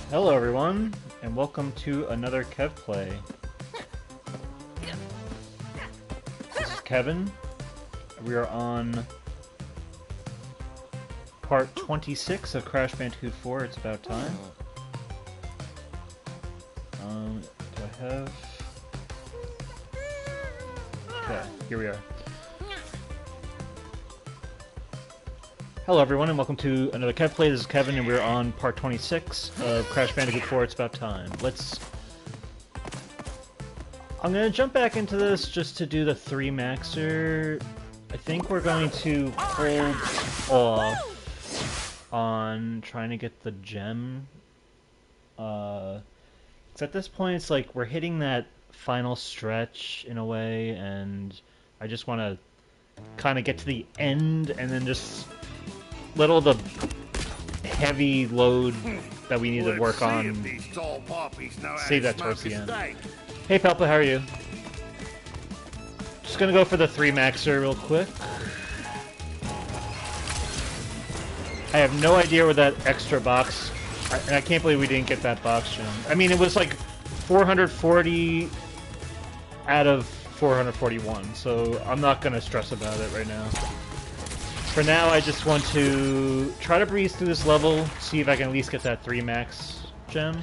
Hello everyone, and welcome to another Kev Play. This is Kevin. We are on part 26 of Crash Bandicoot 4, It's About Time. Do I have... Okay, here we are. Hello everyone, and welcome to another Kev Play. This is Kevin, and we're on part 26 of Crash Bandicoot 4, It's About Time. I'm gonna jump back into this just to do the 3-maxer. I think we're going to hold off on trying to get the gem. 'Cause at this point, it's like we're hitting that final stretch in a way, and I just want to kind of get to the end and then just let all the heavy load that we need to work on, save that towards the end. Hey Palpa, how are you? Just gonna go for the 3-maxer real quick. I have no idea where that extra box, and I can't believe we didn't get that box gem. I mean, it was like 440 out of 441, so I'm not gonna stress about it right now. For now, I just want to try to breeze through this level, see if I can at least get that 3-max gem.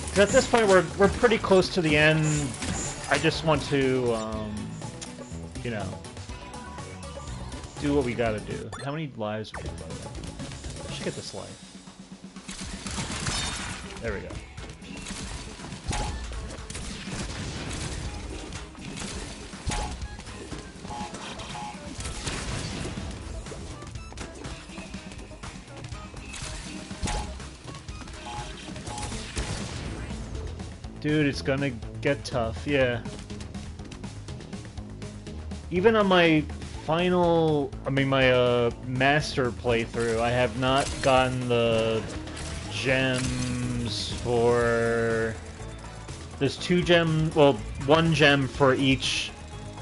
Because at this point, we're pretty close to the end. I just want to, you know, do what we gotta do. How many lives are we getting? I should get this life. There we go. Dude, it's gonna get tough, yeah. Even on my final, my master playthrough, I have not gotten the gems for... There's 2 gems, well, 1 gem for each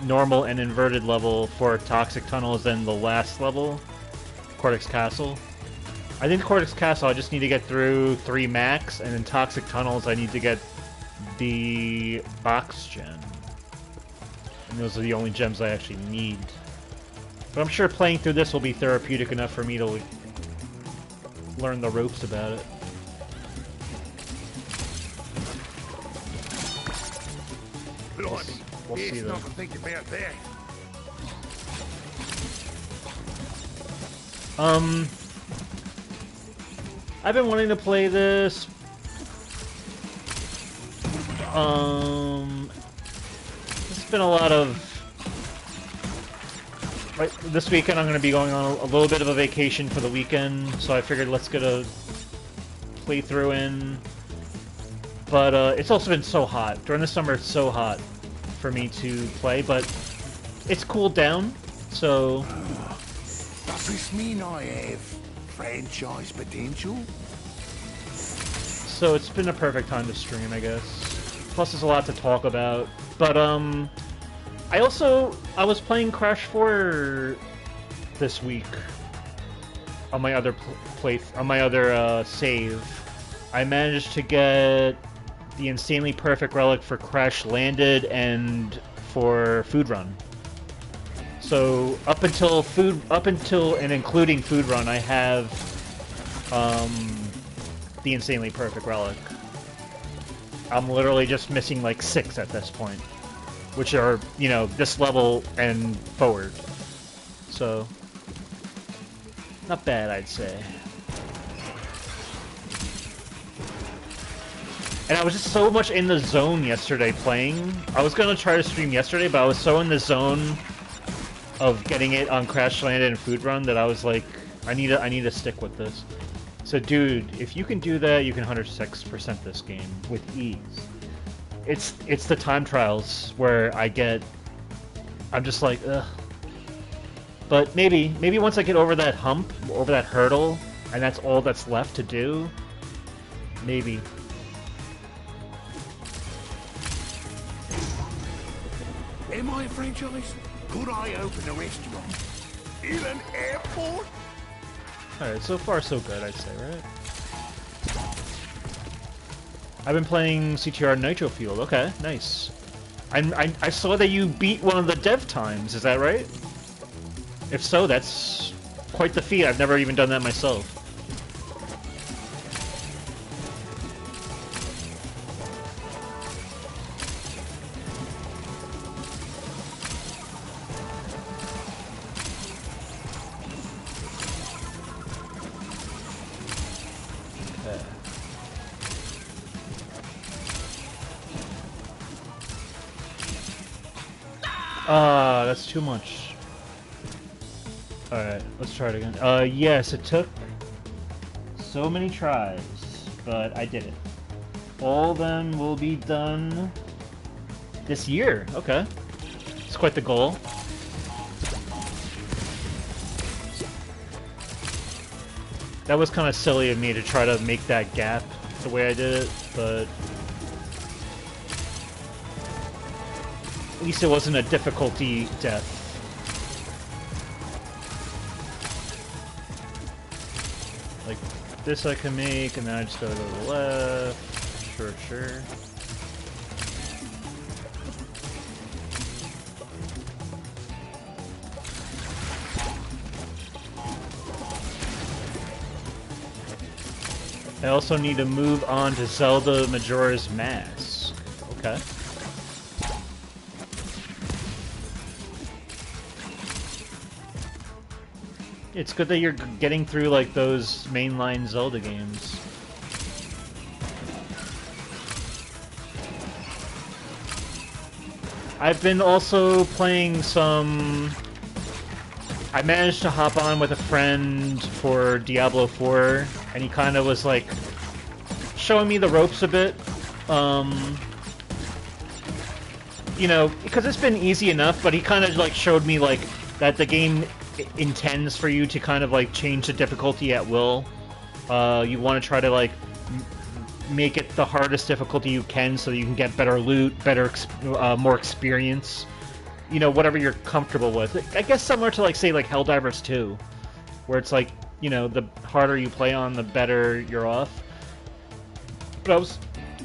normal and inverted level for Toxic Tunnels and the last level, Cortex Castle. I think Cortex Castle I just need to get through 3 max, and in Toxic Tunnels I need to get the box gem. And those are the only gems I actually need. But I'm sure playing through this will be therapeutic enough for me to learn the ropes about it. We'll see though. I've been wanting to play this. There's been a lot of... Right, this weekend I'm going to be going on a little bit of a vacation for the weekend, so I figured let's get a playthrough in. But it's also been so hot. During the summer it's so hot for me to play, but it's cooled down, so... Does this mean I have franchise potential? So it's been a perfect time to stream, I guess. Plus there's a lot to talk about. But I was playing Crash 4 this week on my other save. I managed to get the insanely perfect relic for Crash Landed and for Food Run. So up until and including Food Run, I have the insanely perfect relic. I'm literally just missing like 6 at this point, which are, you know, this level and forward. So, not bad, I'd say. And I was just so much in the zone yesterday playing. I was gonna try to stream yesterday, but I was so in the zone of getting it on Crash Landed and Food Run that I was like, I need to stick with this. So dude, if you can do that, you can 106% this game with ease. It's the time trials where I'm just like, ugh. But maybe once I get over that hump, over that hurdle, and that's all that's left to do, maybe. Am I a franchise? Could I open a restaurant? In an airport? Alright, so far so good, I'd say, right? I've been playing CTR Nitro Fuel. Okay, nice. I saw that you beat one of the dev times, is that right? If so, that's quite the feat. I've never even done that myself. That's too much. Alright, let's try it again. Yes, it took so many tries, but I did it. All of them will be done this year. Okay. It's quite the goal. That was kind of silly of me to try to make that gap the way I did it, but at least it wasn't a difficulty death. Like, this I can make, and then I just gotta go to the left. Sure, sure. I also need to move on to Zelda Majora's Mask. Okay. It's good that you're getting through, like, those mainline Zelda games. I've been also playing some... I managed to hop on with a friend for Diablo 4, and he kind of was, like, showing me the ropes a bit. You know, because it's been easy enough, but he kind of, like, showed me, like, that the game intends for you to kind of like change the difficulty at will. You want to try to like make it the hardest difficulty you can so you can get better loot, more experience. You know, whatever you're comfortable with. I guess similar to like say like Helldivers 2, where it's like, you know, the harder you play on, the better you're off. But I was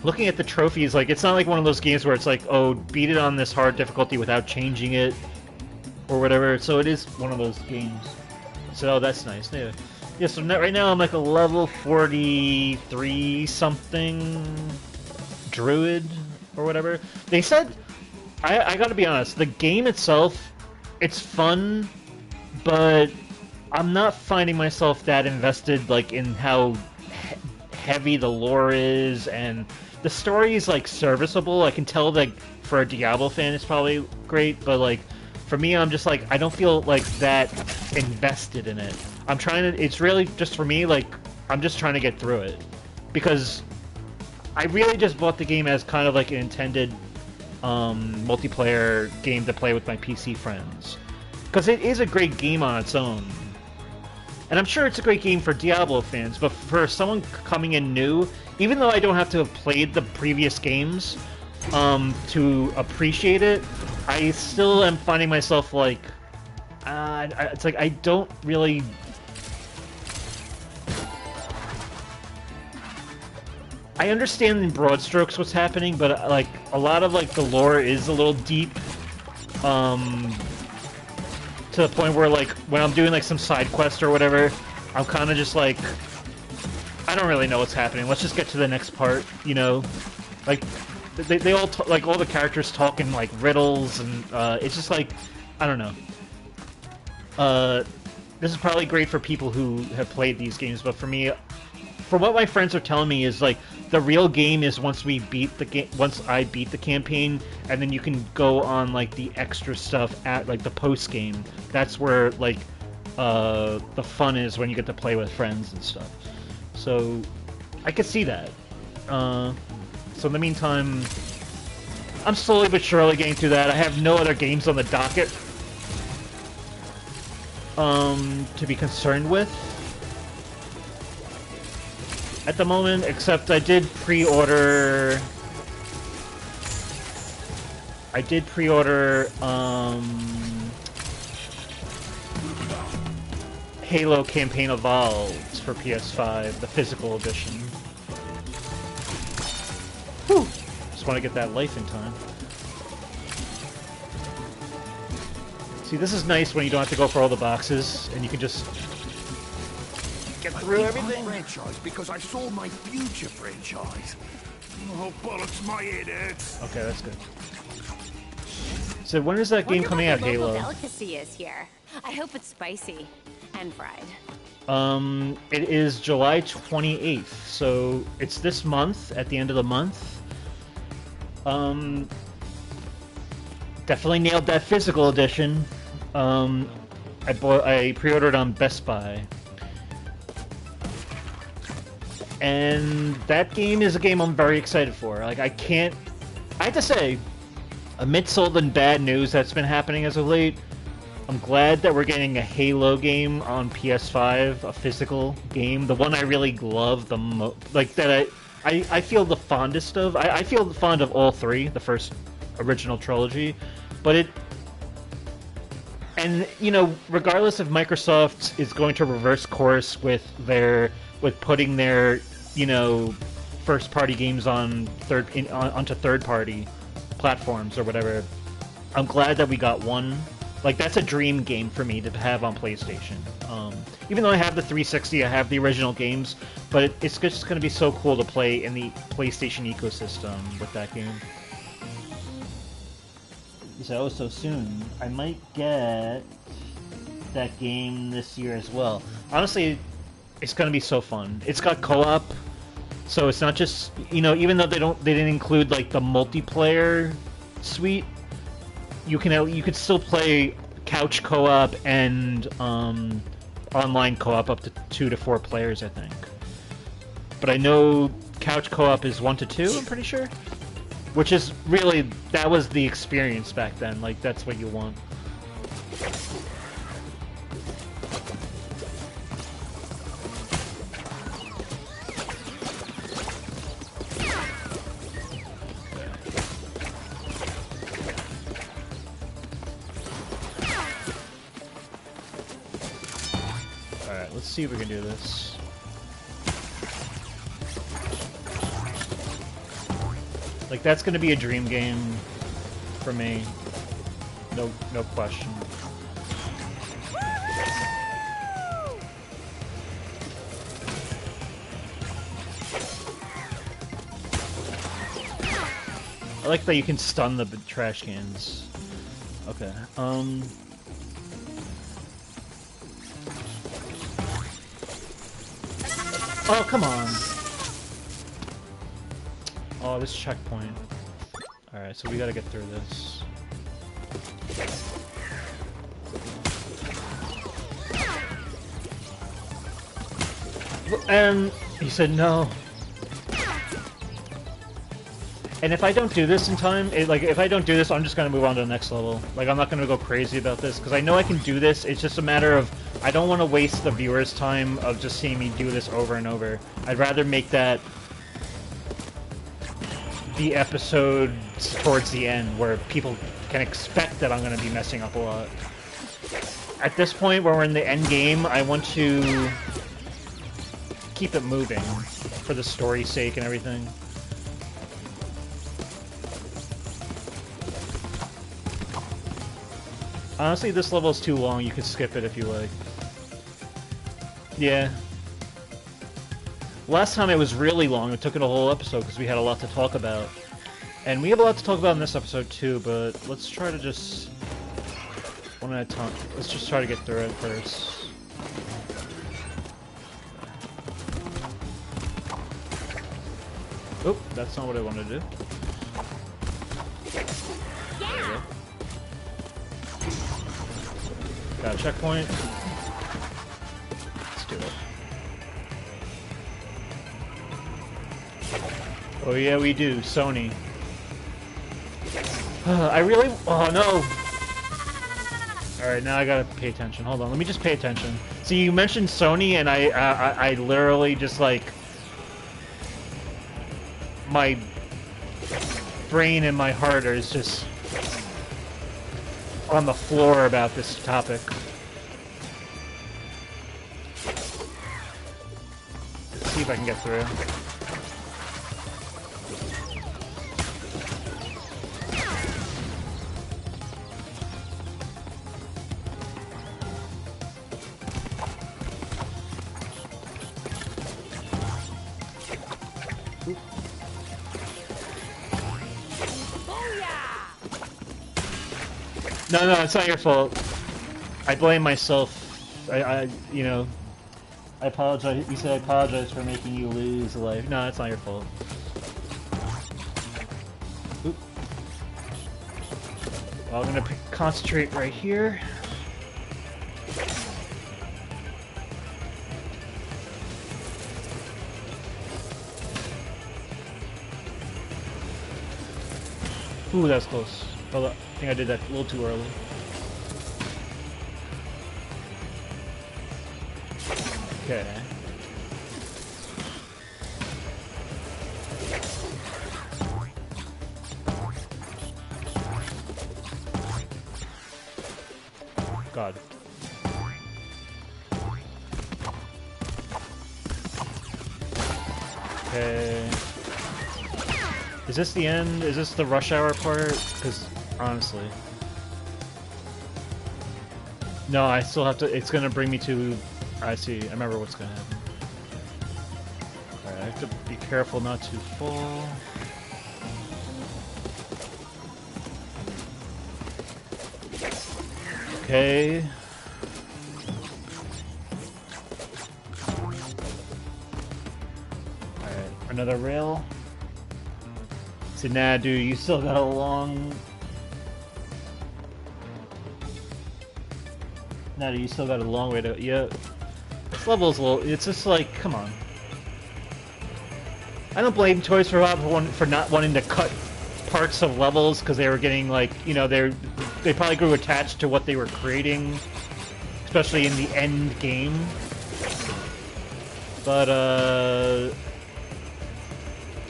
looking at the trophies, like it's not like one of those games where it's like, oh, beat it on this hard difficulty without changing it. Or whatever, so it is one of those games. So that's nice. Yeah, so right now I'm like a level 43 something druid or whatever. They said, I gotta be honest, the game itself, it's fun, but I'm not finding myself that invested like in how heavy the lore is, and the story is like serviceable. I can tell that for a Diablo fan it's probably great, but like for me, I'm just like, I don't feel like that invested in it. I'm trying to, it's really just for me, like, I'm just trying to get through it. Because I really just bought the game as kind of like an intended multiplayer game to play with my PC friends. Because it is a great game on its own. And I'm sure it's a great game for Diablo fans, but for someone coming in new, even though I don't have to have played the previous games to appreciate it, I still am finding myself like, it's like I don't really... I understand in broad strokes what's happening, but like a lot of like the lore is a little deep, to the point where like when I'm doing like some side quest or whatever, I'm kind of just like, I don't really know what's happening. Let's just get to the next part, you know? Like they all like all the characters talk in like riddles, and it's just like, I don't know. This is probably great for people who have played these games, but for me, from what my friends are telling me, is like the real game is once we beat the game, once I beat the campaign, and then you can go on like the extra stuff at like the post game. That's where like the fun is, when you get to play with friends and stuff. So I could see that. So in the meantime, I'm slowly but surely getting through that. I have no other games on the docket to be concerned with at the moment, except I did pre-order... I did pre-order Halo Campaign Evolved for PS5, the physical edition. Whew! Just want to get that life in time. See, this is nice when you don't have to go for all the boxes, and you can just get through everything. Franchise because I saw my future franchise. Oh, bollocks, my head hurts. Okay, that's good. So when is that game coming out, Halo? Delicacy is here. I hope it's spicy and fried. It is July 28th, so it's this month, at the end of the month. Definitely nailed that physical edition. I pre-ordered on Best Buy. And that game is a game I'm very excited for. Like, I have to say, amidst all the bad news that's been happening as of late, I'm glad that we're getting a Halo game on PS5, a physical game, the one I really love the most, like, that I feel the fondest of. I feel fond of all three, the first original trilogy, but and, you know, regardless if Microsoft is going to reverse course with putting their, you know, first-party games on onto third-party platforms or whatever, I'm glad that we got one. Like, that's a dream game for me to have on PlayStation. Even though I have the 360, I have the original games, but it's just going to be so cool to play in the PlayStation ecosystem with that game. You said, oh, so soon. I might get that game this year as well. Honestly, it's going to be so fun. It's got co-op, so it's not just, you know, even though they didn't include like the multiplayer suite, you could still play couch co-op and online co-op up to 2 to 4 players, I think. But I know couch co-op is 1 to 2, I'm pretty sure. Which is really, that was the experience back then. Like, that's what you want. Alright, let's see if we can do this. Like, that's gonna be a dream game for me. No question. I like that you can stun the trash cans. Okay, oh, come on! Oh, this checkpoint. Alright, so we gotta get through this. And he said no. And if I don't do this in time, if I don't do this, I'm just gonna move on to the next level. Like, I'm not gonna go crazy about this, because I know I can do this. It's just a matter of, I don't want to waste the viewer's time of just seeing me do this over and over. I'd rather make that the episode towards the end, where people can expect that I'm going to be messing up a lot. At this point, where we're in the end game, I want to keep it moving for the story's sake and everything. Honestly, this level is too long. You can skip it if you like. Yeah. Last time it was really long. It took it a whole episode because we had a lot to talk about. And we have a lot to talk about in this episode too, but let's try to just... one at a time. Let's just try to get through it first. Oop, that's not what I wanted to do. Yeah. Got a checkpoint. Let's do it. Oh yeah, we do. Sony. I really... oh no! Alright, now I gotta pay attention. Hold on, let me just pay attention. See, you mentioned Sony, and I literally just, like... my brain and my heart is just on the floor about this topic. Let's see if I can get through. No, it's not your fault. I blame myself. You know, I apologize. You said I apologize for making you lose a life. No, it's not your fault. Oop. Well, I'm gonna concentrate right here. Ooh, that's close. Hold up. I think I did that a little too early. Okay. God. Okay. Is this the end? Is this the rush hour part? Because, honestly... No, I still have to... It's gonna bring me to... I see. I remember what's gonna happen. Alright, I have to be careful not to fall. Okay. Alright, another rail. So, nah, dude, you still got a long... Nah, dude, you still got a long way to... Yeah. This level's a little... It's just like, come on. I don't blame Toys for Bob for not wanting to cut parts of levels because they were getting, like, you know, they probably grew attached to what they were creating, especially in the end game. But,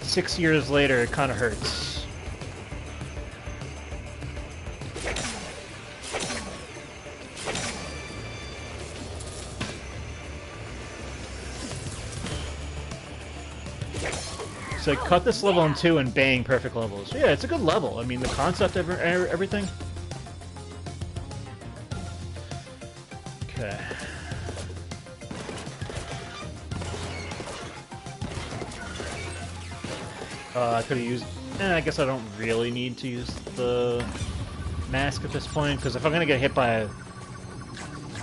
6 years later, it kind of hurts. So cut this level in two and bang, perfect levels. Yeah, it's a good level. I mean, the concept of everything. Okay. I could have used... I guess I don't really need to use the mask at this point, because if I'm gonna get hit by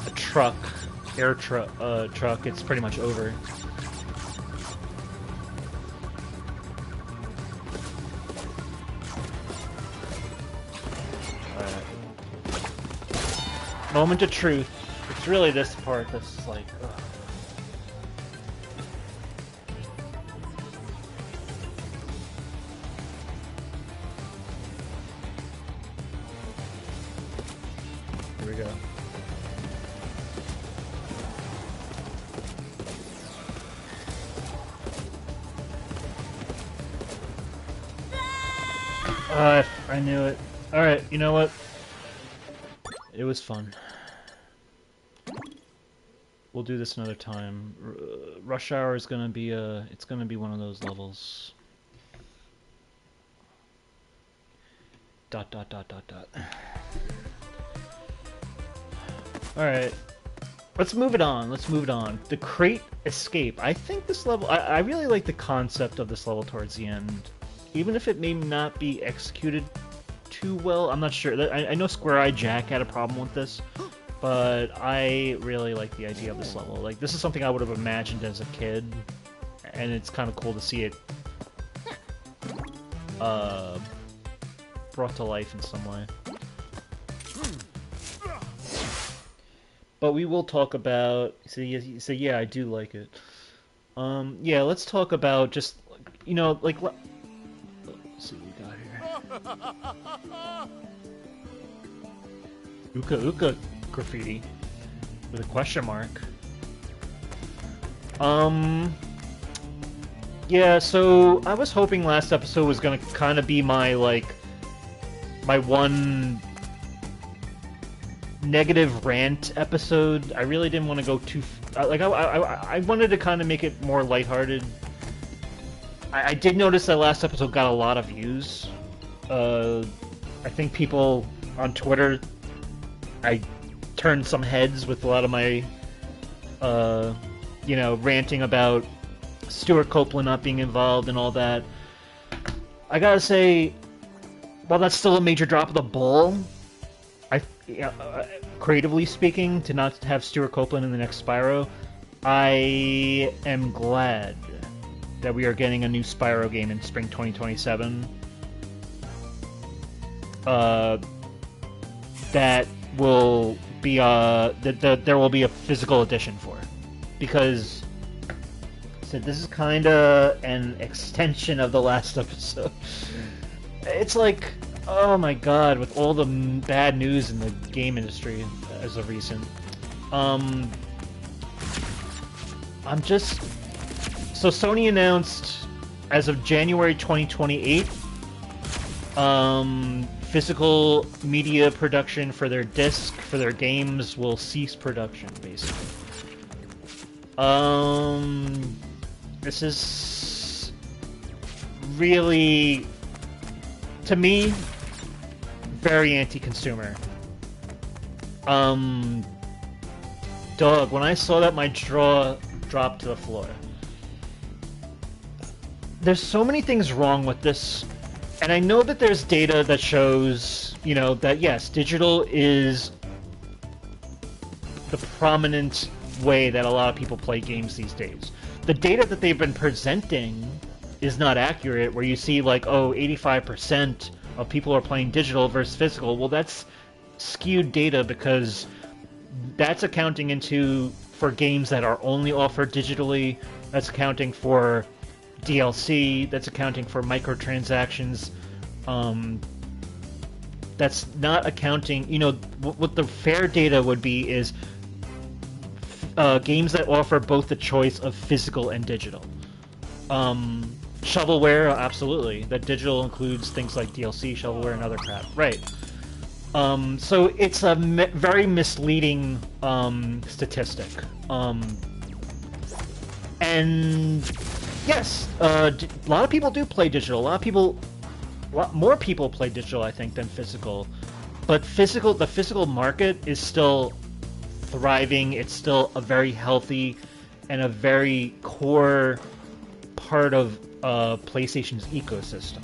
a truck, truck, it's pretty much over. Moment of truth. It's really this part that's like... Ugh. Here we go. I knew it. Alright, you know what? It was fun. We'll do this another time. Rush Hour is gonna be it's gonna be one of those levels. ... Alright. Let's move it on. Let's move it on. The Crate Escape. I think this level... I really like the concept of this level towards the end. Even if it may not be executed too well. I'm not sure. I know Square Eye Jack had a problem with this. But I really like the idea of this level. Like, this is something I would have imagined as a kid. And it's kind of cool to see it... brought to life in some way. But we will talk about... So yeah, I do like it. Yeah, let's talk about just, you know, like... Let's see what we got here. Uka Uka graffiti. With a question mark. Yeah, so I was hoping last episode was gonna kind of be my, like... my one negative rant episode. I really didn't want to go too like I wanted to kind of make it more lighthearted. I did notice that last episode got a lot of views. I think people on Twitter, I turned some heads with a lot of my you know, ranting about Stuart Copeland not being involved and all that. I gotta say, while that's still a major drop of the ball, creatively speaking, to not have Stuart Copeland in the next Spyro, I am glad that we are getting a new Spyro game in spring 2027. That will be that there will be a physical edition for, because so this is kind of an extension of the last episode. It's like, oh my god, with all the bad news in the game industry as of recent. I'm just... So Sony announced, as of January 2028, physical media production for their disc, for their games, will cease production, basically. This is really, to me, very anti-consumer. Dog, when I saw that, my jaw dropped to the floor. There's so many things wrong with this, and I know that there's data that shows, you know, that yes, digital is the prominent way that a lot of people play games these days. The data that they've been presenting is not accurate, where you see like, oh, 85% of people are playing digital versus physical. Well, that's skewed data, because that's accounting for games that are only offered digitally. That's accounting for DLC. That's accounting for microtransactions. That's not accounting, you know, what the fair data would be is games that offer both the choice of physical and digital. Shovelware, absolutely. That digital includes things like DLC, shovelware, and other crap. Right. So it's a very misleading statistic. And yes, a lot of people do play digital. A lot more people play digital, I think, than physical. But the physical market is still thriving. It's still a very healthy and a very core part of PlayStation's ecosystem.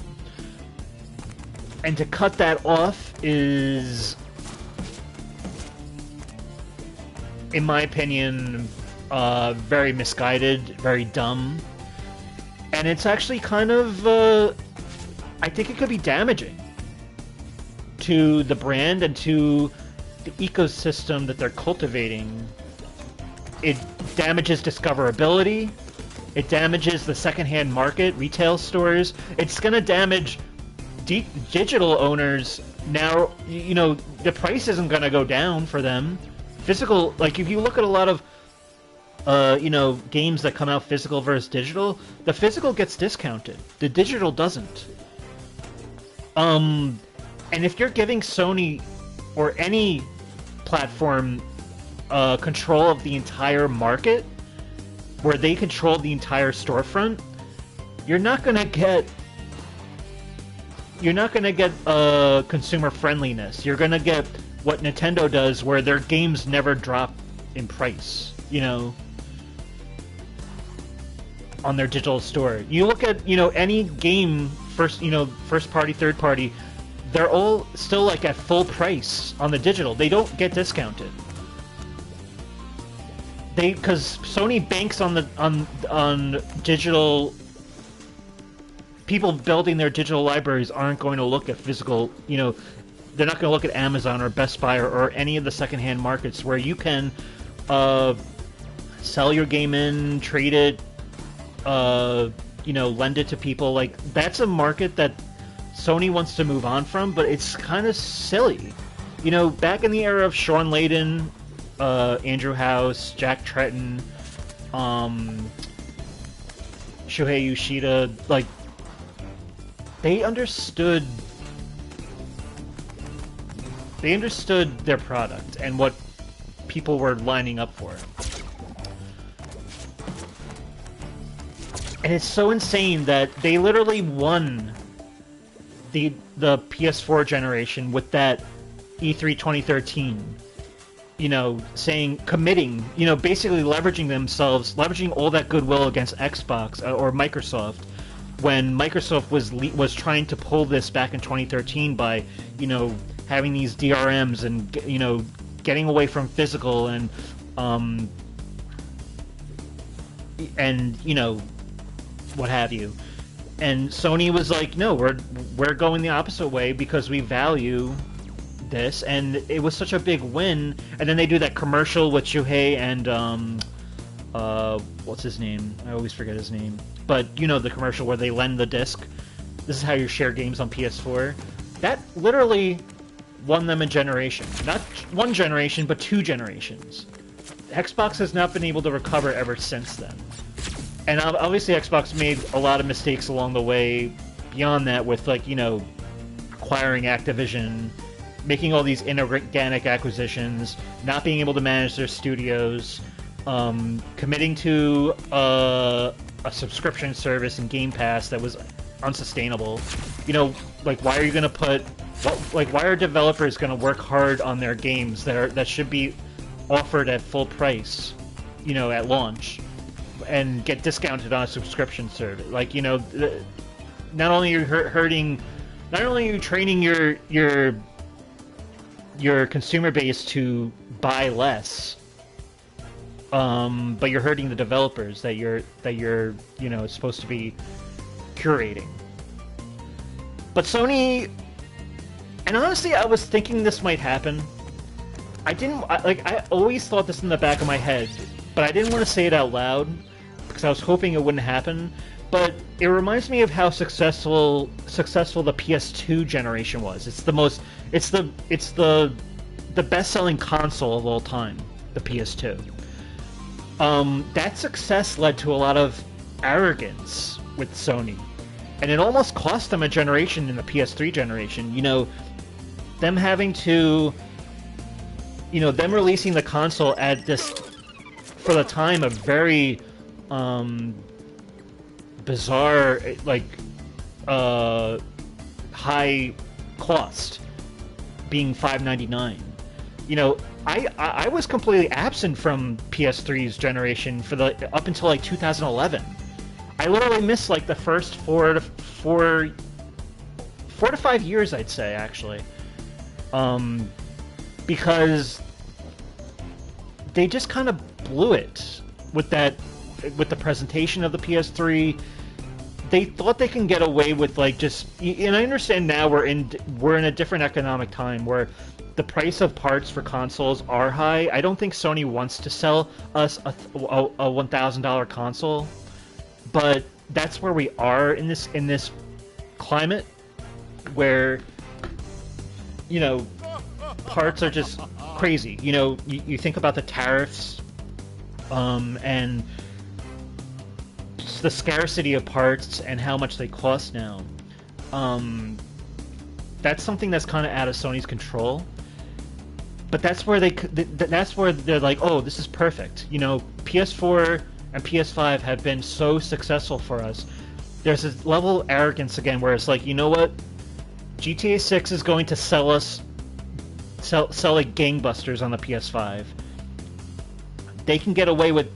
And to cut that off is, in my opinion, very misguided, very dumb. And it's actually kind of, I think it could be damaging to the brand and to the ecosystem that they're cultivating. It damages discoverability. It damages the secondhand market, retail stores. It's going to damage digital owners. Now, you know, the price isn't going to go down for them. Physical, like, if you look at a lot of you know, games that come out physical versus digital, the physical gets discounted. The digital doesn't. And if you're giving Sony or any platform control of the entire market, where they control the entire storefront, you're not gonna get consumer friendliness. You're gonna get what Nintendo does, where their games never drop in price, you know, on their digital store. You look at, you know, any game, first party, third party, they're all still like at full price on the digital. They don't get discounted. Because Sony banks on digital. People building their digital libraries aren't going to look at physical, you know, they're not going to look at Amazon or Best Buy or any of the secondhand markets where you can sell your game in, trade it, you know, lend it to people. Like, that's a market that Sony wants to move on from, but it's kind of silly. You know, back in the era of Sean Layden, Andrew House, Jack Tretton, Shuhei Yoshida, like, they understood They understood their product and what people were lining up for. And it's so insane that they literally won the PS4 generation with that E3 2013. You know, committing, you know, basically leveraging all that goodwill against Xbox or Microsoft, when Microsoft was trying to pull this back in 2013 by, you know, having these DRMs and, you know, getting away from physical and you know, what have you. And Sony was like, no, we're going the opposite way because we value this, and it was such a big win. And then they do that commercial with Shuhei and what's his name? I always forget his name. But you know, the commercial where they lend the disc. This is how you share games on PS4. That literally won them a generation. Not one generation, but 2 generations. Xbox has not been able to recover ever since then. And obviously Xbox made a lot of mistakes along the way beyond that, with, like, you know, acquiring Activision, making all these inorganic acquisitions, not being able to manage their studios, committing to a subscription service and Game Pass that was unsustainable. You know, like, why are you going to why are developers going to work hard on their games that should be offered at full price, you know, at launch, and get discounted on a subscription service? Like, you know, not only are you training your consumer base to buy less, but you're hurting the developers that you're you know, supposed to be curating. But Sony, and honestly, I was thinking this might happen. I always thought this in the back of my head, but I didn't want to say it out loud because I was hoping it wouldn't happen. But it reminds me of how successful the PS2 generation was. It's the best-selling console of all time, the PS2. That success led to a lot of arrogance with Sony, and it almost cost them a generation in the PS3 generation. You know, them having to, you know, them releasing the console at this, for the time, a very bizarre, like, high cost, being $599. You know, I was completely absent from PS3's generation for up until like 2011. I literally missed like the first 4 to 5 years, I'd say, actually, because they just kind of blew it with the presentation of the PS3. They thought they can get away with, like, just, and I understand now we're in a different economic time where the price of parts for consoles are high. I don't think Sony wants to sell us a $1,000 console, but that's where we are in this climate where, you know, parts are just crazy. You know, you think about the tariffs, and the scarcity of parts and how much they cost now. That's something that's kind of out of Sony's control. But that's where they're like, oh, this is perfect. You know, PS4 and PS5 have been so successful for us. There's this level of arrogance again where it's like, you know what? GTA 6 is going to sell like gangbusters on the PS5. They can get away with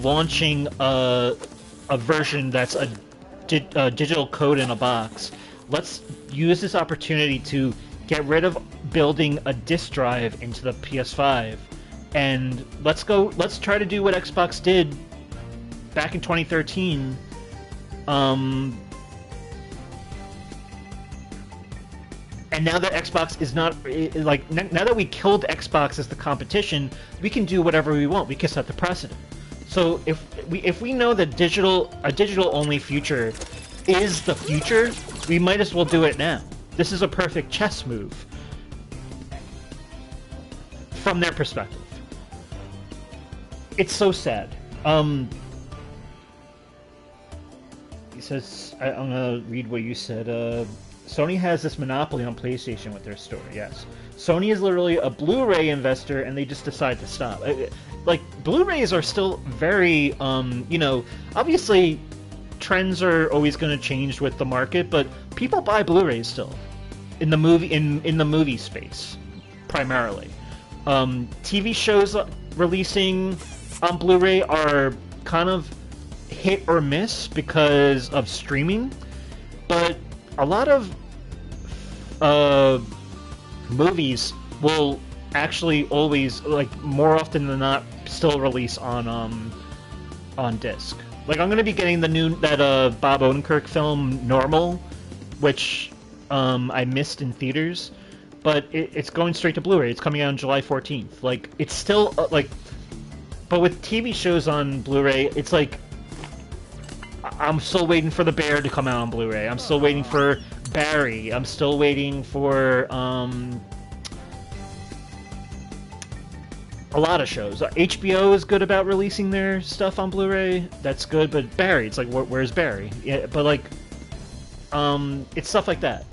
launching a version that's a digital code in a box. Let's use this opportunity to get rid of building a disk drive into the PS5, and let's try to do what Xbox did back in 2013. And now that Xbox is not, like, now that we killed Xbox as the competition, we can do whatever we want. We can set the precedent. So if we know that a digital only future is the future, we might as well do it now. This is a perfect chess move from their perspective. It's so sad. He says, I'm gonna read what you said. Sony has this monopoly on PlayStation with their store. Yes, Sony is literally a Blu-ray investor, and they just decide to stop. Like Blu-rays are still very, you know, obviously trends are always going to change with the market, but people buy Blu-rays still in the movie space primarily. TV shows releasing on Blu-ray are kind of hit or miss because of streaming, but a lot of movies will actually always, like more often than not, still release on disc. Like I'm gonna be getting the new Bob Odenkirk film Normal, which I missed in theaters, but it's going straight to Blu-ray. It's coming out on July 14th. Like it's still like, but with TV shows on Blu-ray, it's like I'm still waiting for The Bear to come out on Blu-ray. I'm still waiting for Barry. I'm still waiting for a lot of shows. HBO is good about releasing their stuff on Blu-ray. That's good, but Barry, it's like, where's Barry? Yeah, but like, it's stuff like that.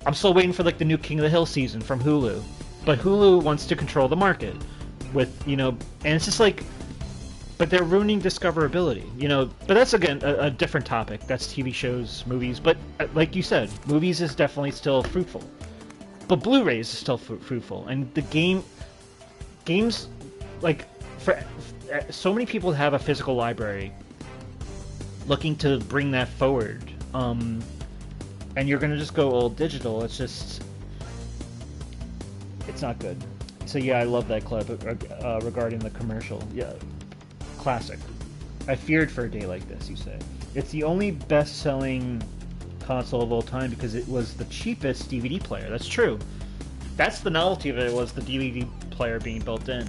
I'm still waiting for like the new King of the Hill season from Hulu, but Hulu wants to control the market with, you know, and it's just like, but they're ruining discoverability, you know. But that's again a different topic. That's TV shows, movies. But like you said, movies is definitely still fruitful, but Blu-rays is still fruitful, and the games, like for so many people have a physical library, looking to bring that forward. And you're gonna just go all digital. It's just, it's not good. So yeah, I love that clip regarding the commercial. Yeah. Classic. I feared for a day like this, you say. It's the only best-selling console of all time because it was the cheapest DVD player. That's true. That's the novelty of it, was the DVD player being built in.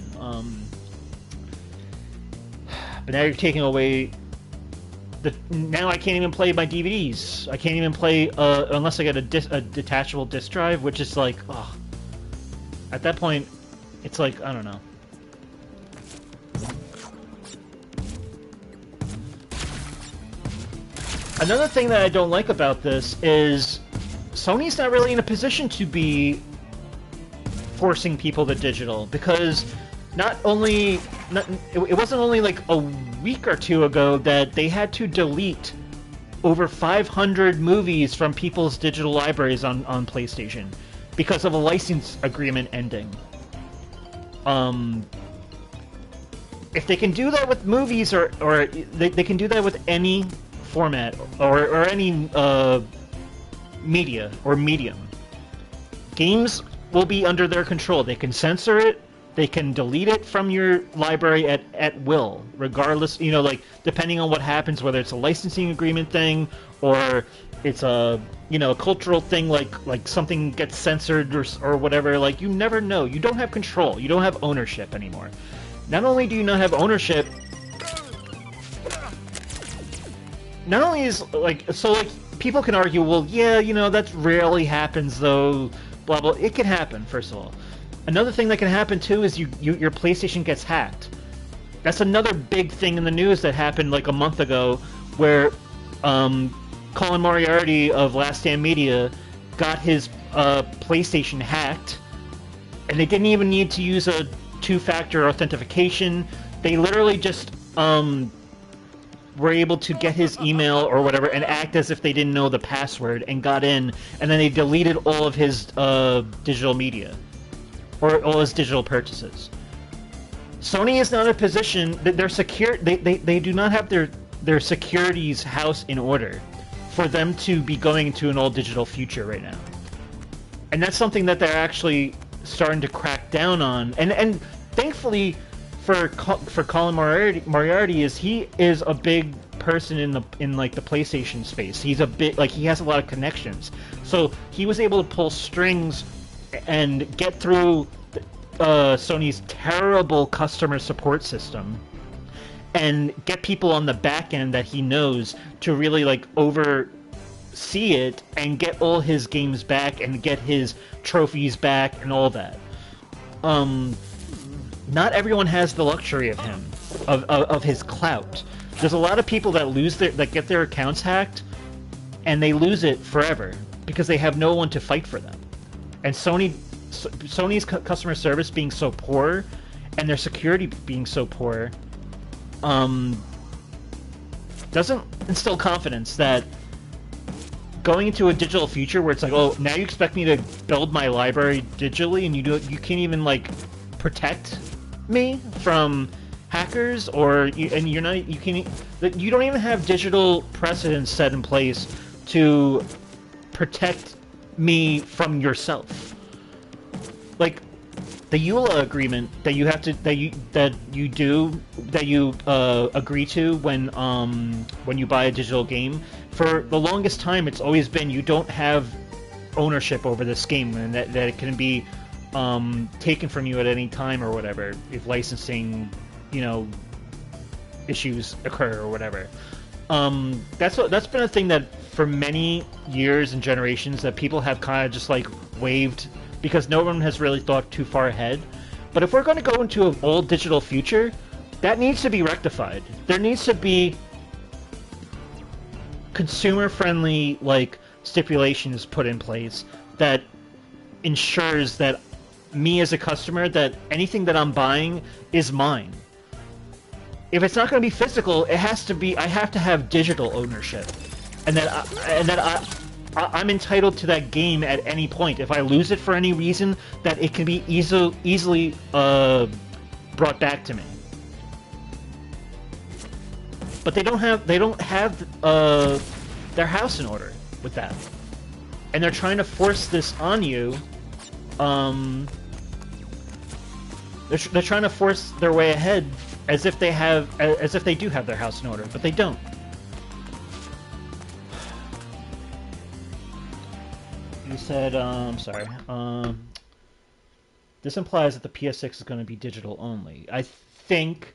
But now you're taking away now I can't even play my DVDs. I can't even play unless I get a detachable disc drive, which is like, oh. At that point, it's like, I don't know. Another thing that I don't like about this is Sony's not really in a position to be forcing people to digital, because it wasn't only like a week or two ago that they had to delete over 500 movies from people's digital libraries on PlayStation because of a license agreement ending. If they can do that with movies, or they can do that with any format or any media or medium, games will be under their control. They can censor it. They can delete it from your library at will, regardless, you know, like, depending on what happens, whether it's a licensing agreement thing or it's a, you know, a cultural thing, like something gets censored or whatever. Like, you never know. You don't have control. You don't have ownership anymore. Not only do you not have ownership, not only is, like, so, like, people can argue, well, yeah, you know, that rarely happens, though, blah, blah. It can happen, first of all. Another thing that can happen, too, is your PlayStation gets hacked. That's another big thing in the news that happened, like, a month ago, where Colin Moriarty of Last Stand Media got his PlayStation hacked, and they didn't even need to use a two-factor authentication. They literally just were able to get his email or whatever and act as if they didn't know the password and got in, and then they deleted all of his digital media. Or all his digital purchases. Sony is not in a position that they're secure. They do not have their securities house in order for them to be going into an all digital future right now. And that's something that they're actually starting to crack down on. And thankfully for Colin Moriarty, is he is a big person in like the PlayStation space. He's a bit, like, he has a lot of connections. So he was able to pull strings and get through Sony's terrible customer support system and get people on the back end that he knows to really, like, oversee it and get all his games back and get his trophies back and all that. Not everyone has the luxury of him, of his clout. There's a lot of people that get their accounts hacked and they lose it forever. because they have no one to fight for them. And Sony's customer service being so poor, and their security being so poor, doesn't instill confidence that going into a digital future where it's like, oh, now you expect me to build my library digitally, and you can't even like protect me from hackers, or you don't even have digital precedents set in place to protect me from yourself. Like the EULA agreement that you agree to when you buy a digital game. For the longest time, it's always been you don't have ownership over this game, and that it can be taken from you at any time or whatever if licensing, issues occur or whatever. That's been a thing that for many years and generations that people have kind of just like waived because no one has really thought too far ahead. But if we're going to go into an old digital future, that needs to be rectified. There needs to be consumer-friendly like stipulations put in place that ensures that me as a customer, that anything that I'm buying is mine. If it's not going to be physical, it has to be. I have to have digital ownership, and that I'm entitled to that game at any point. If I lose it for any reason, that it can be easily brought back to me. But they don't have their house in order with that, and they're trying to force this on you. They're trying to force their way ahead as if they do have their house in order, but they don't. You said, sorry. This implies that the PS6 is going to be digital only. I think,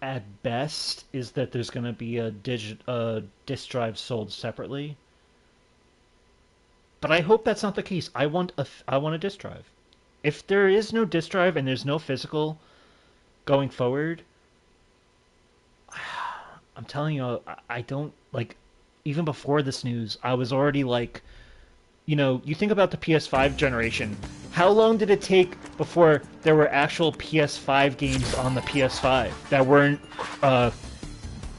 at best, is that there's going to be a disc drive sold separately. But I hope that's not the case. I want a disc drive. If there is no disc drive and there's no physical going forward, I'm telling you, I don't, like, even before this news, I was already like, you think about the PS5 generation. How long did it take before there were actual PS5 games on the PS5 that weren't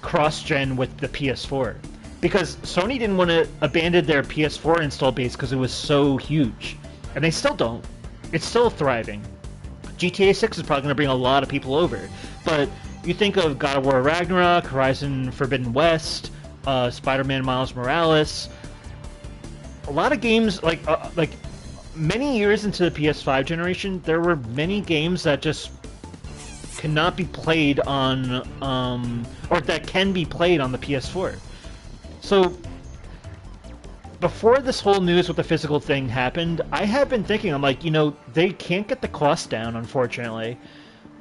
cross-gen with the PS4? Because Sony didn't want to abandon their PS4 install base because it was so huge. And they still don't. It's still thriving. GTA 6 is probably going to bring a lot of people over. But you think of God of War Ragnarok, Horizon Forbidden West, Spider-Man Miles Morales. A lot of games, like many years into the PS5 generation, there were many games that just cannot be played on, or that can be played on the PS4. So, before this whole news with the physical thing happened, I have been thinking, I'm like, they can't get the cost down, unfortunately.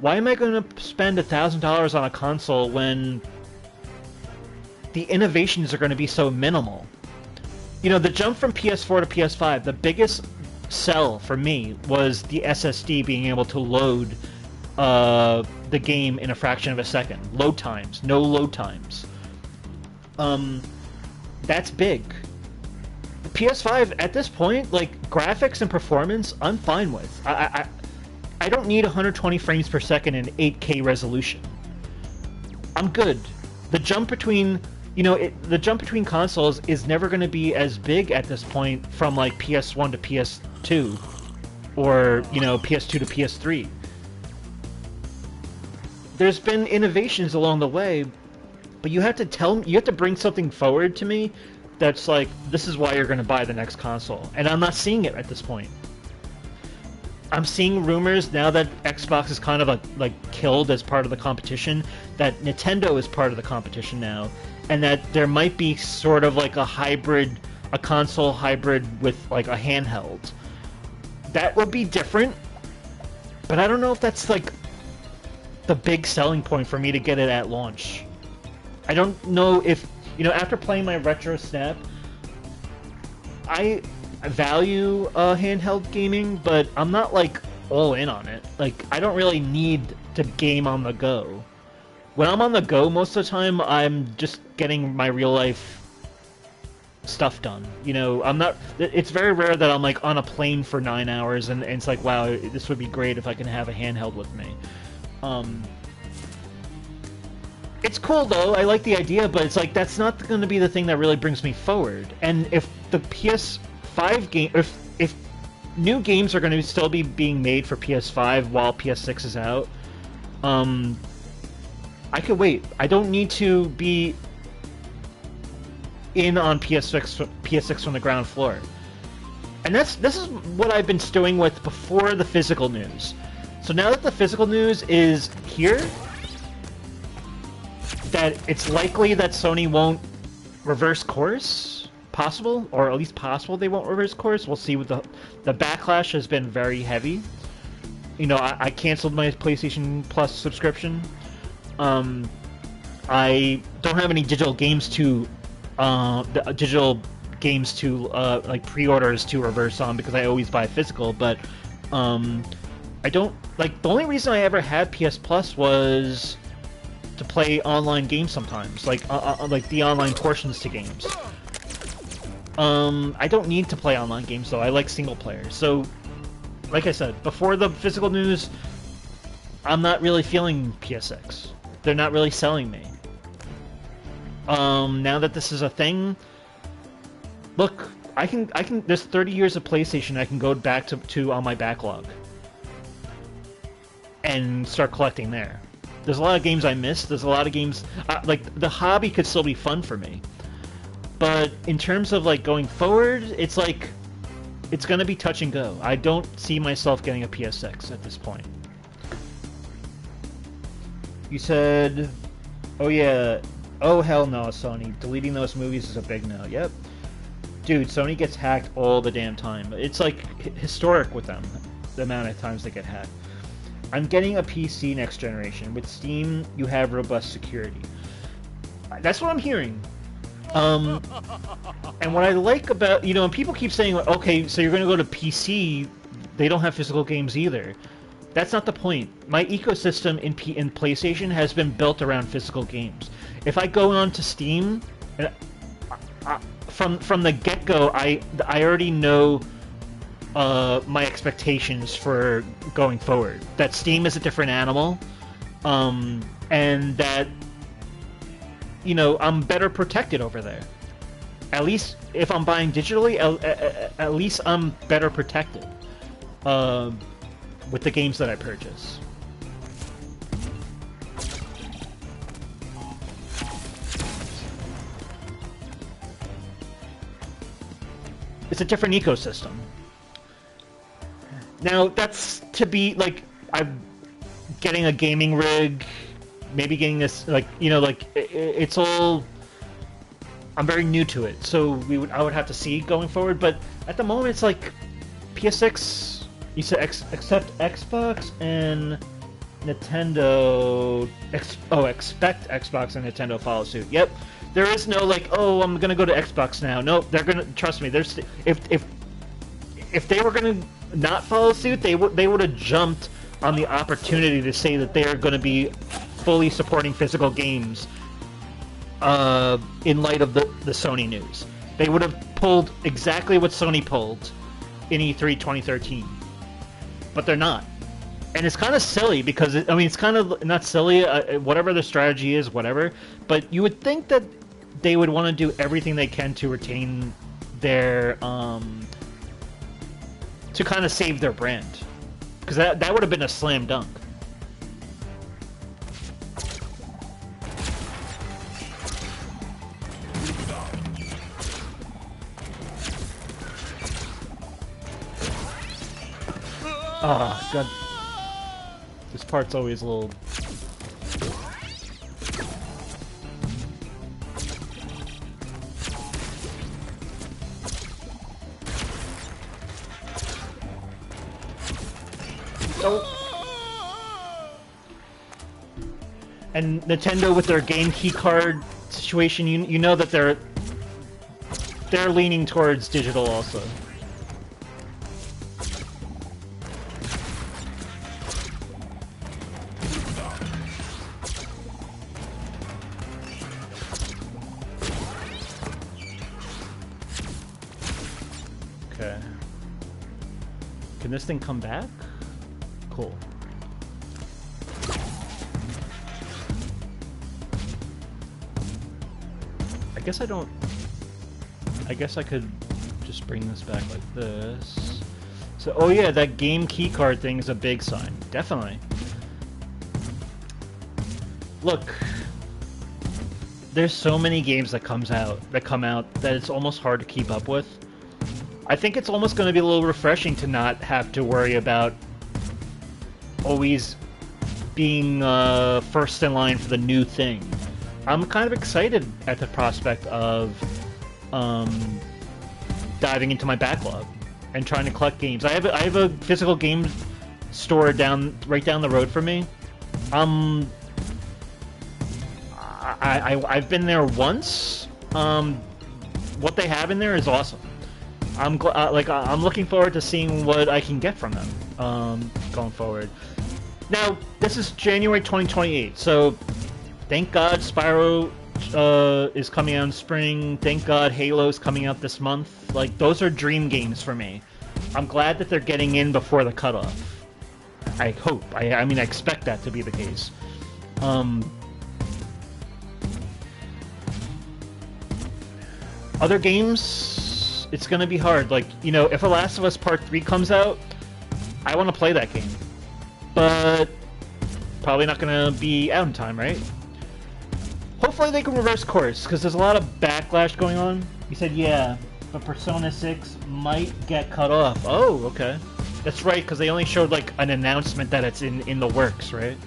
Why am I going to spend $1,000 on a console when the innovations are going to be so minimal? The jump from PS4 to PS5, the biggest sell for me was the SSD being able to load the game in a fraction of a second. Load times. No load times. That's big. The PS5, at this point, like, graphics and performance, I'm fine with. I don't need 120 frames per second and 8K resolution. I'm good. The jump between... the jump between consoles is never going to be as big at this point from, like, PS1 to PS2. Or, PS2 to PS3. There's been innovations along the way, but you have to bring something forward to me that's like, this is why you're going to buy the next console. And I'm not seeing it at this point. I'm seeing rumors now that Xbox is kind of like killed as part of the competition, that Nintendo is part of the competition now, and that there might be sort of like a console hybrid with like a handheld. That would be different, but I don't know if that's like the big selling point for me to get it at launch. I don't know if, after playing my Retro Snap, I value handheld gaming, but I'm not like all in on it. Like, I don't really need to game on the go. When I'm on the go most of the time, I'm just getting my real life stuff done. You know, I'm not. It's very rare that I'm like on a plane for 9 hours and it's like, wow, this would be great if I can have a handheld with me. It's cool though. I like the idea, but it's like that's not going to be the thing that really brings me forward. And if the PS5 game, if new games are going to still be being made for PS5 while PS6 is out, I could wait. I don't need to be in on PS6 from the ground floor. And this is what I've been stewing with before the physical news. So now that the physical news is here, that it's likely that Sony won't reverse course. Possible, or at least possible they won't reverse course. We'll see. With the backlash has been very heavy. You know, I canceled my PlayStation Plus subscription. I don't have any digital games to like pre-orders to reverse on because I always buy physical. But I don't like, the only reason I ever had PS Plus was to play online games sometimes, like the online portions to games. I don't need to play online games though. I like single player. So, like I said, before the physical news, I'm not really feeling PS6. They're not really selling me. Now that this is a thing, look, I can. There's 30 years of PlayStation I can go back to on my backlog and start collecting there. There's a lot of games I missed. There's a lot of games like the hobby could still be fun for me. But in terms of like going forward, it's like it's gonna be touch and go. I don't see myself getting a PS6 at this point. You said, oh yeah, oh hell no, Sony. Deleting those movies is a big no. Yep. Dude, Sony gets hacked all the damn time. It's like historic with them, the amount of times they get hacked. I'm getting a PC next generation. With Steam, you have robust security. That's what I'm hearing. And what I like about, you know, and people keep saying, okay, so you're going to go to PC, they don't have physical games either. That's not the point. My ecosystem in PlayStation has been built around physical games. If I go on to Steam, from the get-go, I already know my expectations for going forward. That Steam is a different animal, and that, you know, I'm better protected over there. At least if I'm buying digitally, at least I'm better protected with the games that I purchase. It's a different ecosystem. Now, that's to be, like, I'm getting a gaming rig, maybe getting this, like, you know, like, it's all... I'm very new to it, so I would have to see going forward, but at the moment it's like PS6, you said except Xbox and Nintendo... expect Xbox and Nintendo follow suit. Yep. There is no, like, oh, I'm gonna go to Xbox now. No, they're gonna... Trust me, there's... If they were gonna not follow suit, they would have jumped on the opportunity to say that they are gonna be fully supporting physical games in light of the Sony news. They would have pulled exactly what Sony pulled in E3 2013. But they're not. And it's kind of silly because, I mean, it's kind of not silly, whatever their strategy is, whatever, but you would think that they would want to do everything they can to retain their, to kind of save their brand. Because that would have been a slam dunk. Oh, God. This part's always a little... Oh. And Nintendo with their game key card situation, you know that they're leaning towards digital also. Okay. Can this thing come back? Cool. I guess I don't... I guess I could just bring this back like this. So, oh yeah, that game keycard thing is a big sign. Definitely. Look, there's so many games that come out that it's almost hard to keep up with. I think it's almost going to be a little refreshing to not have to worry about always being first in line for the new thing. I'm kind of excited at the prospect of diving into my backlog and trying to collect games. I have a physical game store right down the road from me. I've been there once. What they have in there is awesome. I'm looking forward to seeing what I can get from them going forward. Now, this is January 2028, so thank God Spyro is coming out in spring. Thank God Halo's coming out this month. Like, those are dream games for me. I'm glad that they're getting in before the cutoff. I hope. I mean, I expect that to be the case. Other games, it's gonna be hard. Like, you know, if The Last of Us Part 3 comes out, I want to play that game. But probably not gonna be out in time, right? Hopefully they can reverse course, because there's a lot of backlash going on. You said, yeah, but Persona 6 might get cut off. Oh, okay. That's right, because they only showed, like, an announcement that it's in the works, right?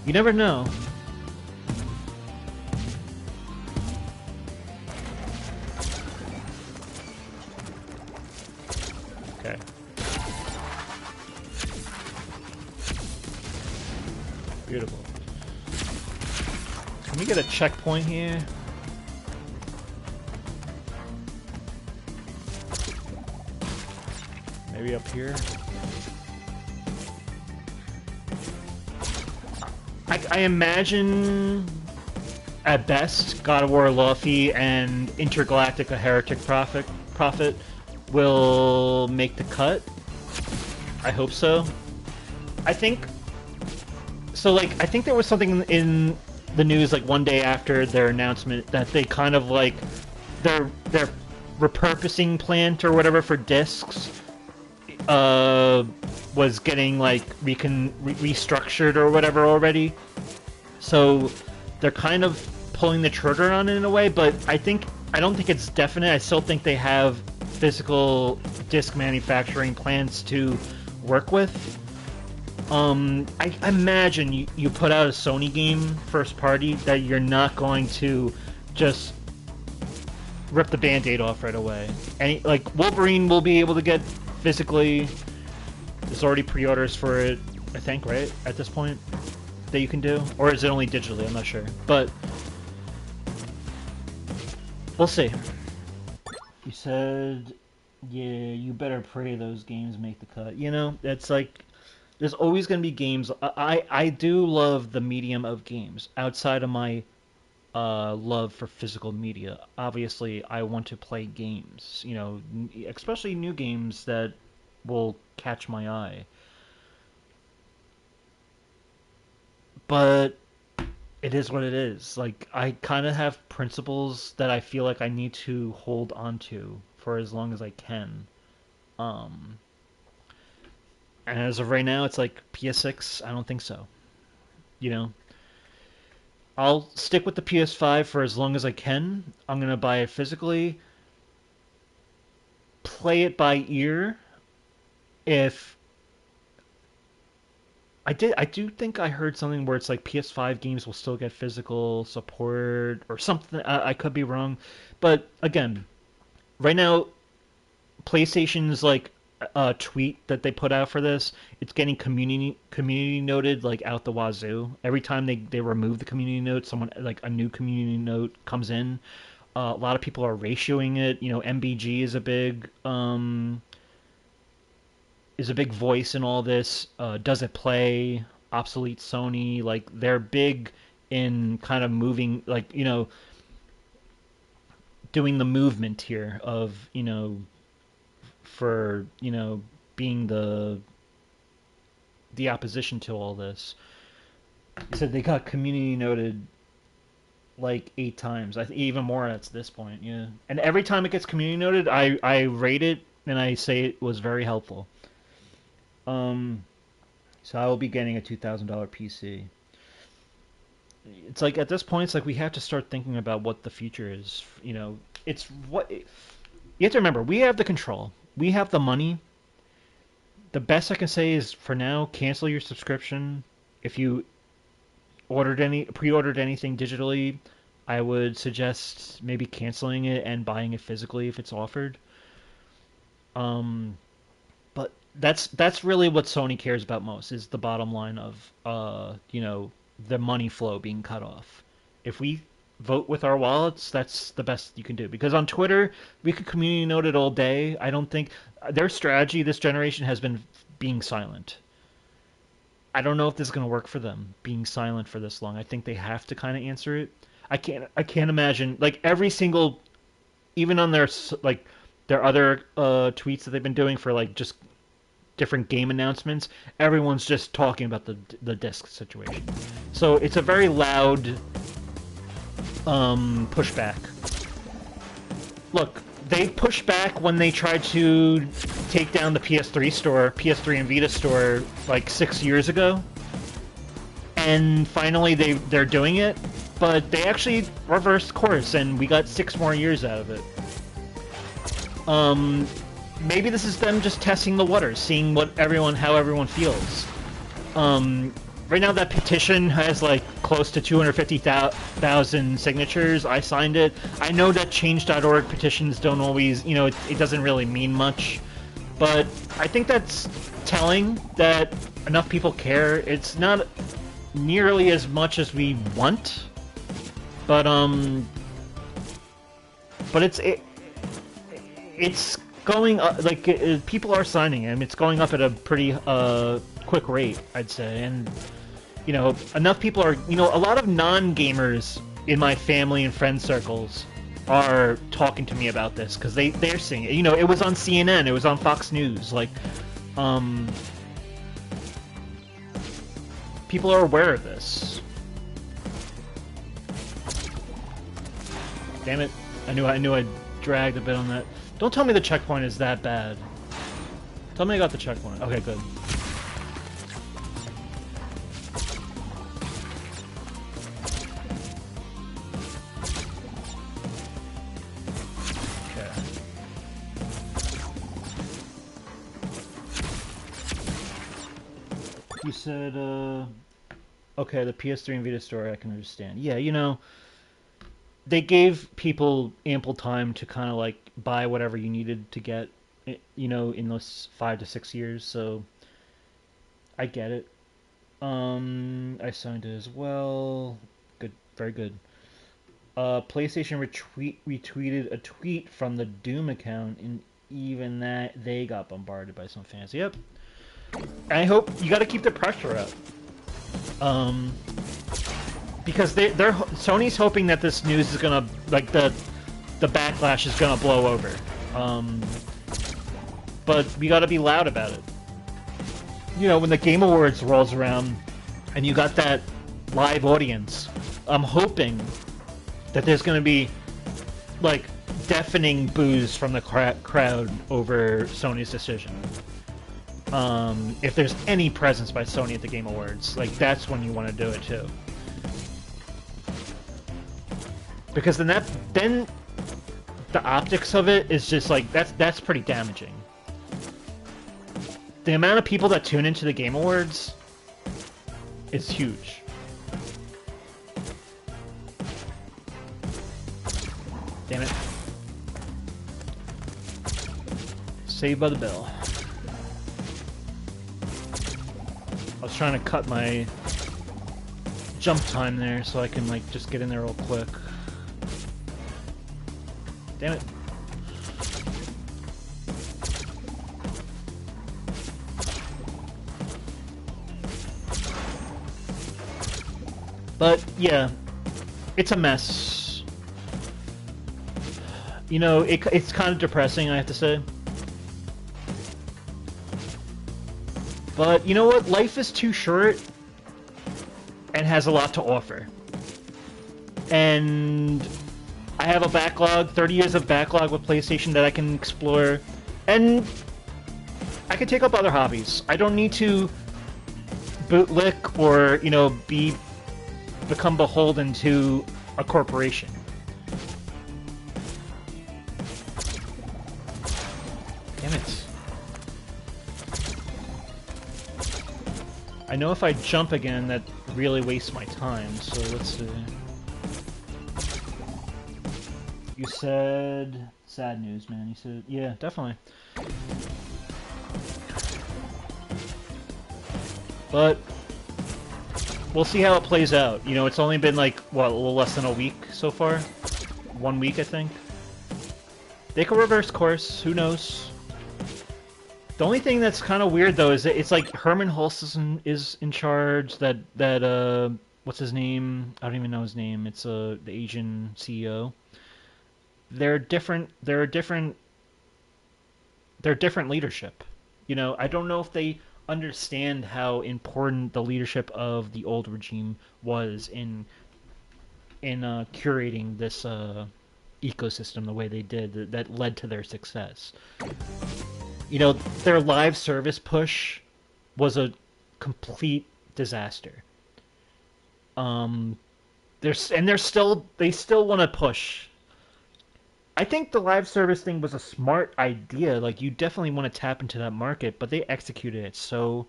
You never know. Okay. Beautiful. Can we get a checkpoint here? Maybe up here? I imagine, at best, God of War Luffy and Intergalactic A Heretic Prophet will make the cut. I hope so. I think... So, like, I think there was something in the news, like, one day after their announcement that they kind of, like, their repurposing plant or whatever for discs was getting, like, restructured or whatever already. So they're kind of pulling the trigger on it in a way, but I don't think it's definite. I still think they have physical disc manufacturing plants to work with. I imagine you put out a Sony game, first party, that you're not going to just rip the Band-Aid off right away. And, like, Wolverine will be able to get physically. There's already pre-orders for it, I think, right? At this point, that you can do? Or is it only digitally? I'm not sure. But we'll see. You said, yeah, you better pray those games make the cut. You know, it's like, there's always going to be games. I do love the medium of games. Outside of my love for physical media, obviously I want to play games. You know, especially new games that will catch my eye. But it is what it is. Like, I kind of have principles that I feel like I need to hold on to for as long as I can. And as of right now, it's like PS6, I don't think so. You know? I'll stick with the PS5 for as long as I can. I'm going to buy it physically. Play it by ear. If... I do think I heard something where it's like PS5 games will still get physical support or something. I could be wrong. But, again, right now, PlayStation's like tweet that they put out for this, it's getting community noted like out the wazoo. Every time they remove the community note, someone like a new community note comes in. A lot of people are ratioing it. You know, MBG is a big voice in all this. Does it play? Obsolete Sony, like they're big in kind of moving, like, you know, doing the movement here of, you know, for, you know, being the opposition to all this. He said they got community noted like 8 times. I think even more at this point. Yeah, and every time it gets community noted, I rate it and I say it was very helpful. So I will be getting a $2,000 PC. It's like at this point, it's like we have to start thinking about what the future is. You know, it's what you have to remember. We have the control. We have the money. The best I can say is for now, cancel your subscription. If you pre-ordered anything digitally, I would suggest maybe canceling it and buying it physically if it's offered. But that's really what Sony cares about most is the bottom line of you know, the money flow being cut off. If we vote with our wallets, that's the best you can do. Because on Twitter, we could community note it all day. I don't think their strategy this generation has been being silent. I don't know if this is going to work for them, being silent for this long. I think they have to kind of answer it. I can't imagine like every single, even on their like their other tweets that they've been doing for like just different game announcements, everyone's just talking about the disc situation. So it's a very loud pushback. Look, they pushed back when they tried to take down the PS3 and Vita store like 6 years ago. And finally they're doing it, but they actually reversed course and we got 6 more years out of it. Maybe this is them just testing the waters, seeing how everyone feels. Right now that petition has like close to 250,000 signatures. I signed it. I know that change.org petitions don't always, you know, it doesn't really mean much, but I think that's telling that enough people care. It's not nearly as much as we want, but it's going up, like people are signing him. It's going up at a pretty quick rate, I'd say, and you know, enough people are, you know, a lot of non-gamers in my family and friend circles are talking to me about this because they're seeing it. You know, it was on CNN, it was on Fox News, like people are aware of this. Damn it! I knew I dragged a bit on that. Don't tell me the checkpoint is that bad. Tell me I got the checkpoint. Okay, good. Okay. You said, okay, the PS3 and Vita store, I can understand. Yeah, you know, they gave people ample time to kind of like buy whatever you needed to get, you know, in those 5 to 6 years. So I get it. I signed it as well. Good, very good. PlayStation retweeted a tweet from the Doom account, and even that they got bombarded by some fans. Yep. I hope you got to keep the pressure up. Because they're Sony's hoping that this news is gonna, like, the backlash is gonna blow over. But we gotta be loud about it. You know, when the Game Awards rolls around and you got that live audience, I'm hoping that there's gonna be like deafening boos from the crowd over Sony's decision. If there's any presence by Sony at the Game Awards, like, that's when you want to do it too. Because then the optics of it is just like that's pretty damaging. The amount of people that tune into the Game Awards is huge. Damn it. Saved by the bell. I was trying to cut my jump time there so I can like just get in there real quick. Damn it. But yeah, it's a mess. You know, it's kind of depressing, I have to say. But you know what? Life is too short and has a lot to offer. And I have a backlog, 30 years of backlog with PlayStation that I can explore. And I can take up other hobbies. I don't need to bootlick or, you know, become beholden to a corporation. Damn it. I know if I jump again, that really wastes my time, so let's see. You said... sad news, man. You said... yeah, definitely. But... we'll see how it plays out. You know, it's only been like, what, a little less than a week so far? 1 week, I think. They could reverse course, who knows? The only thing that's kind of weird, though, is that it's like Herman Hulst is in charge, what's his name? I don't even know his name. It's the Asian CEO. They're different leadership. You know, I don't know if they understand how important the leadership of the old regime was in curating this ecosystem the way they did that led to their success. You know, their live service push was a complete disaster. They still want to push. I think the live service thing was a smart idea. Like, you definitely want to tap into that market, but they executed it so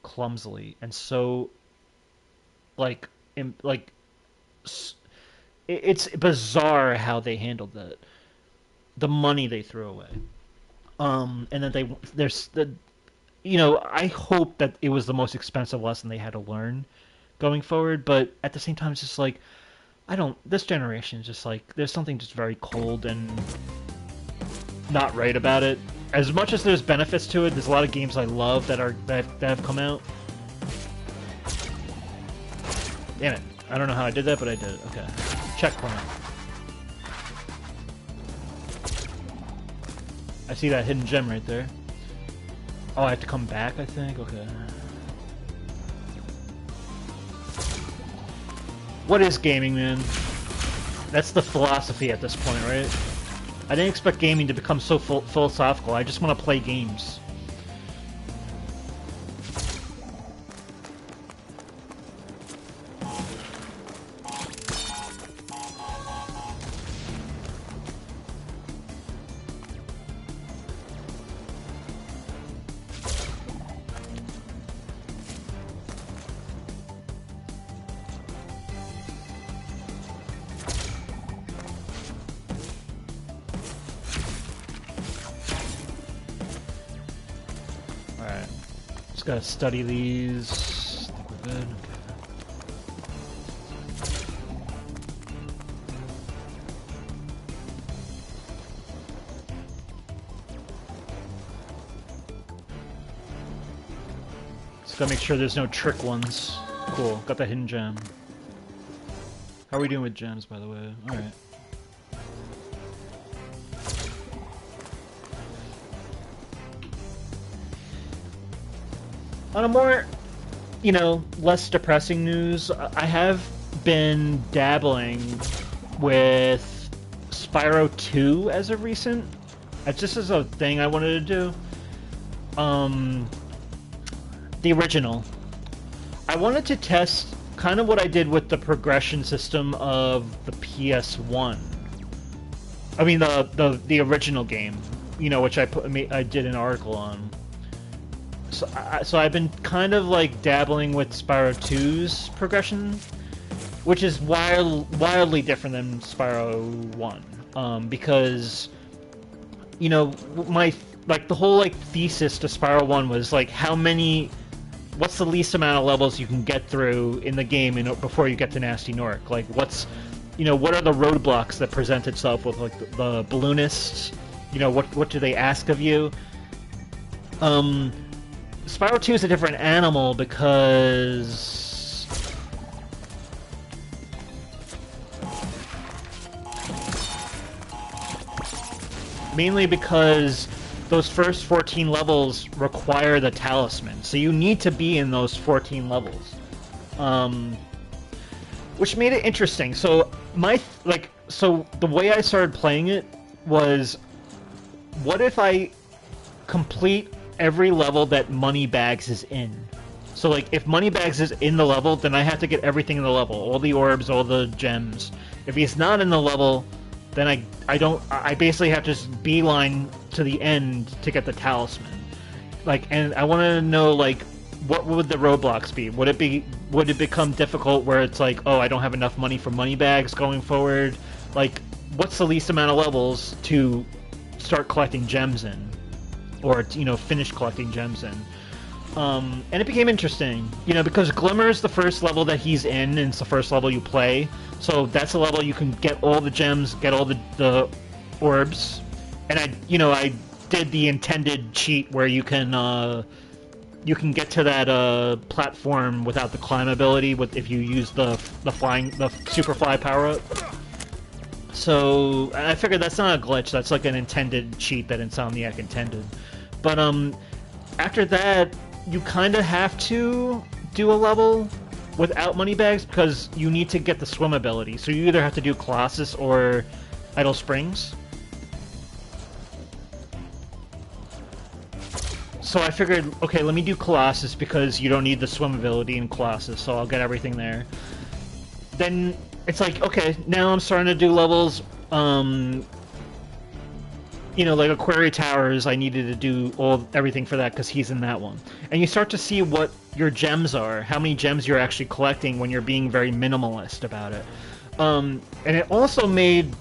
clumsily and so it's bizarre how they handled that. The money they threw away. And then you know, I hope that it was the most expensive lesson they had to learn going forward, but at the same time, it's just like, this generation is just like, there's something just very cold and not right about it. As much as there's benefits to it, there's a lot of games I love that have come out. Damn it. I don't know how I did that, but I did it. Okay. Checkpoint. I see that hidden gem right there. Oh, I have to come back, I think? Okay. What is gaming, man? That's the philosophy at this point, right? I didn't expect gaming to become so philosophical. I just want to play games. Gotta study these. I think we're good. Okay. Just gotta make sure there's no trick ones. Cool, got that hidden gem. How are we doing with gems, by the way? Alright. On a more, you know, less depressing news, I have been dabbling with Spyro 2 as of recent. Just as a thing I wanted to do. The original. I wanted to test kind of what I did with the progression system of the PS1. I mean, the original game, you know, which I did an article on. So I've been kind of like dabbling with Spyro 2's progression, which is wildly different than Spyro 1. Because, you know, the whole thesis to Spyro 1 was like, what's the least amount of levels you can get through in the game before you get to Nasty Nork? Like, what are the roadblocks that present itself with like the balloonists? You know, what do they ask of you? Spyro 2 is a different animal because... mainly because those first 14 levels require the talisman, so you need to be in those 14 levels, which made it interesting. So so the way I started playing it was, what if I complete every level that Moneybags is in? So like, if Moneybags is in the level, then I have to get everything in the level, all the orbs, all the gems. If he's not in the level, then I basically have to just beeline to the end to get the talisman. Like, and I want to know, like, what would the roadblocks be? Would it become difficult where it's like, oh, I don't have enough money for Moneybags going forward? Like, what's the least amount of levels to start collecting gems in? Or, you know, finish collecting gems in? And it became interesting, you know, because Glimmer is the first level that he's in, and it's the first level you play. So that's a level you can get all the gems, get all the orbs. And I did the intended cheat where you can get to that platform without the climb ability if you use the super fly power up. So I figured that's not a glitch, that's like an intended cheat that Insomniac intended. But after that, you kind of have to do a level without Moneybags because you need to get the swim ability. So you either have to do Colossus or Idle Springs. So I figured, okay, let me do Colossus because you don't need the swim ability in Colossus, so I'll get everything there. Then it's like, okay, now I'm starting to do levels, you know, like Aquaria Towers, I needed to do everything for that because he's in that one. And you start to see what your gems are, how many gems you're actually collecting when you're being very minimalist about it. And it also made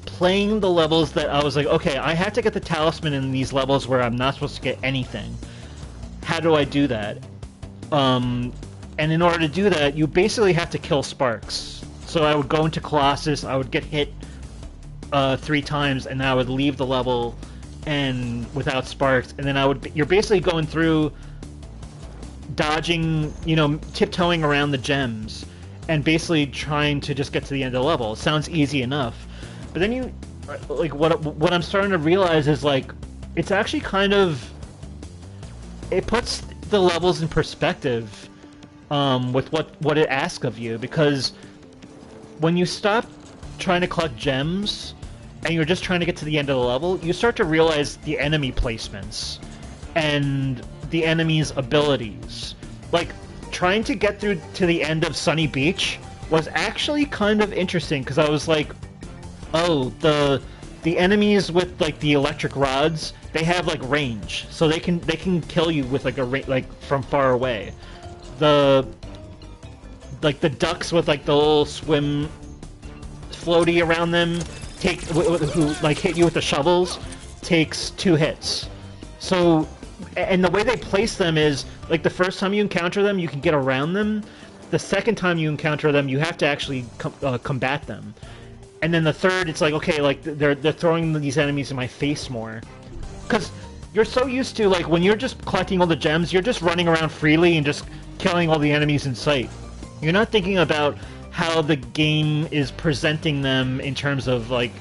playing the levels that I was like, okay, I have to get the talisman in these levels where I'm not supposed to get anything. How do I do that? And in order to do that, you basically have to kill Sparks. So I would go into Colossus, I would get hit 3 times, and then I would leave the level and without Sparks, and then you're basically going through dodging, you know, tiptoeing around the gems and basically trying to just get to the end of the level. It sounds easy enough, but then what I'm starting to realize is, like, it's actually kind of, it puts the levels in perspective with what it asks of you, because when you stop trying to collect gems and you're just trying to get to the end of the level, you start to realize the enemy placements and the enemy's abilities. Like, trying to get through to the end of Sunny Beach was actually kind of interesting, because I was like, oh, the enemies with, like, the electric rods, they have, like, range, so they can kill you with, like, from far away. The ducks with, like, the little swim floaty around them who like hit you with the shovels takes 2 hits. So, and the way they place them is, like, the first time you encounter them, you can get around them. The second time you encounter them, you have to actually combat them. And then the third, it's like, okay, like, they're throwing these enemies in my face more. Because you're so used to, like, when you're just collecting all the gems, you're just running around freely and just killing all the enemies in sight. You're not thinking about how the game is presenting them in terms of, like,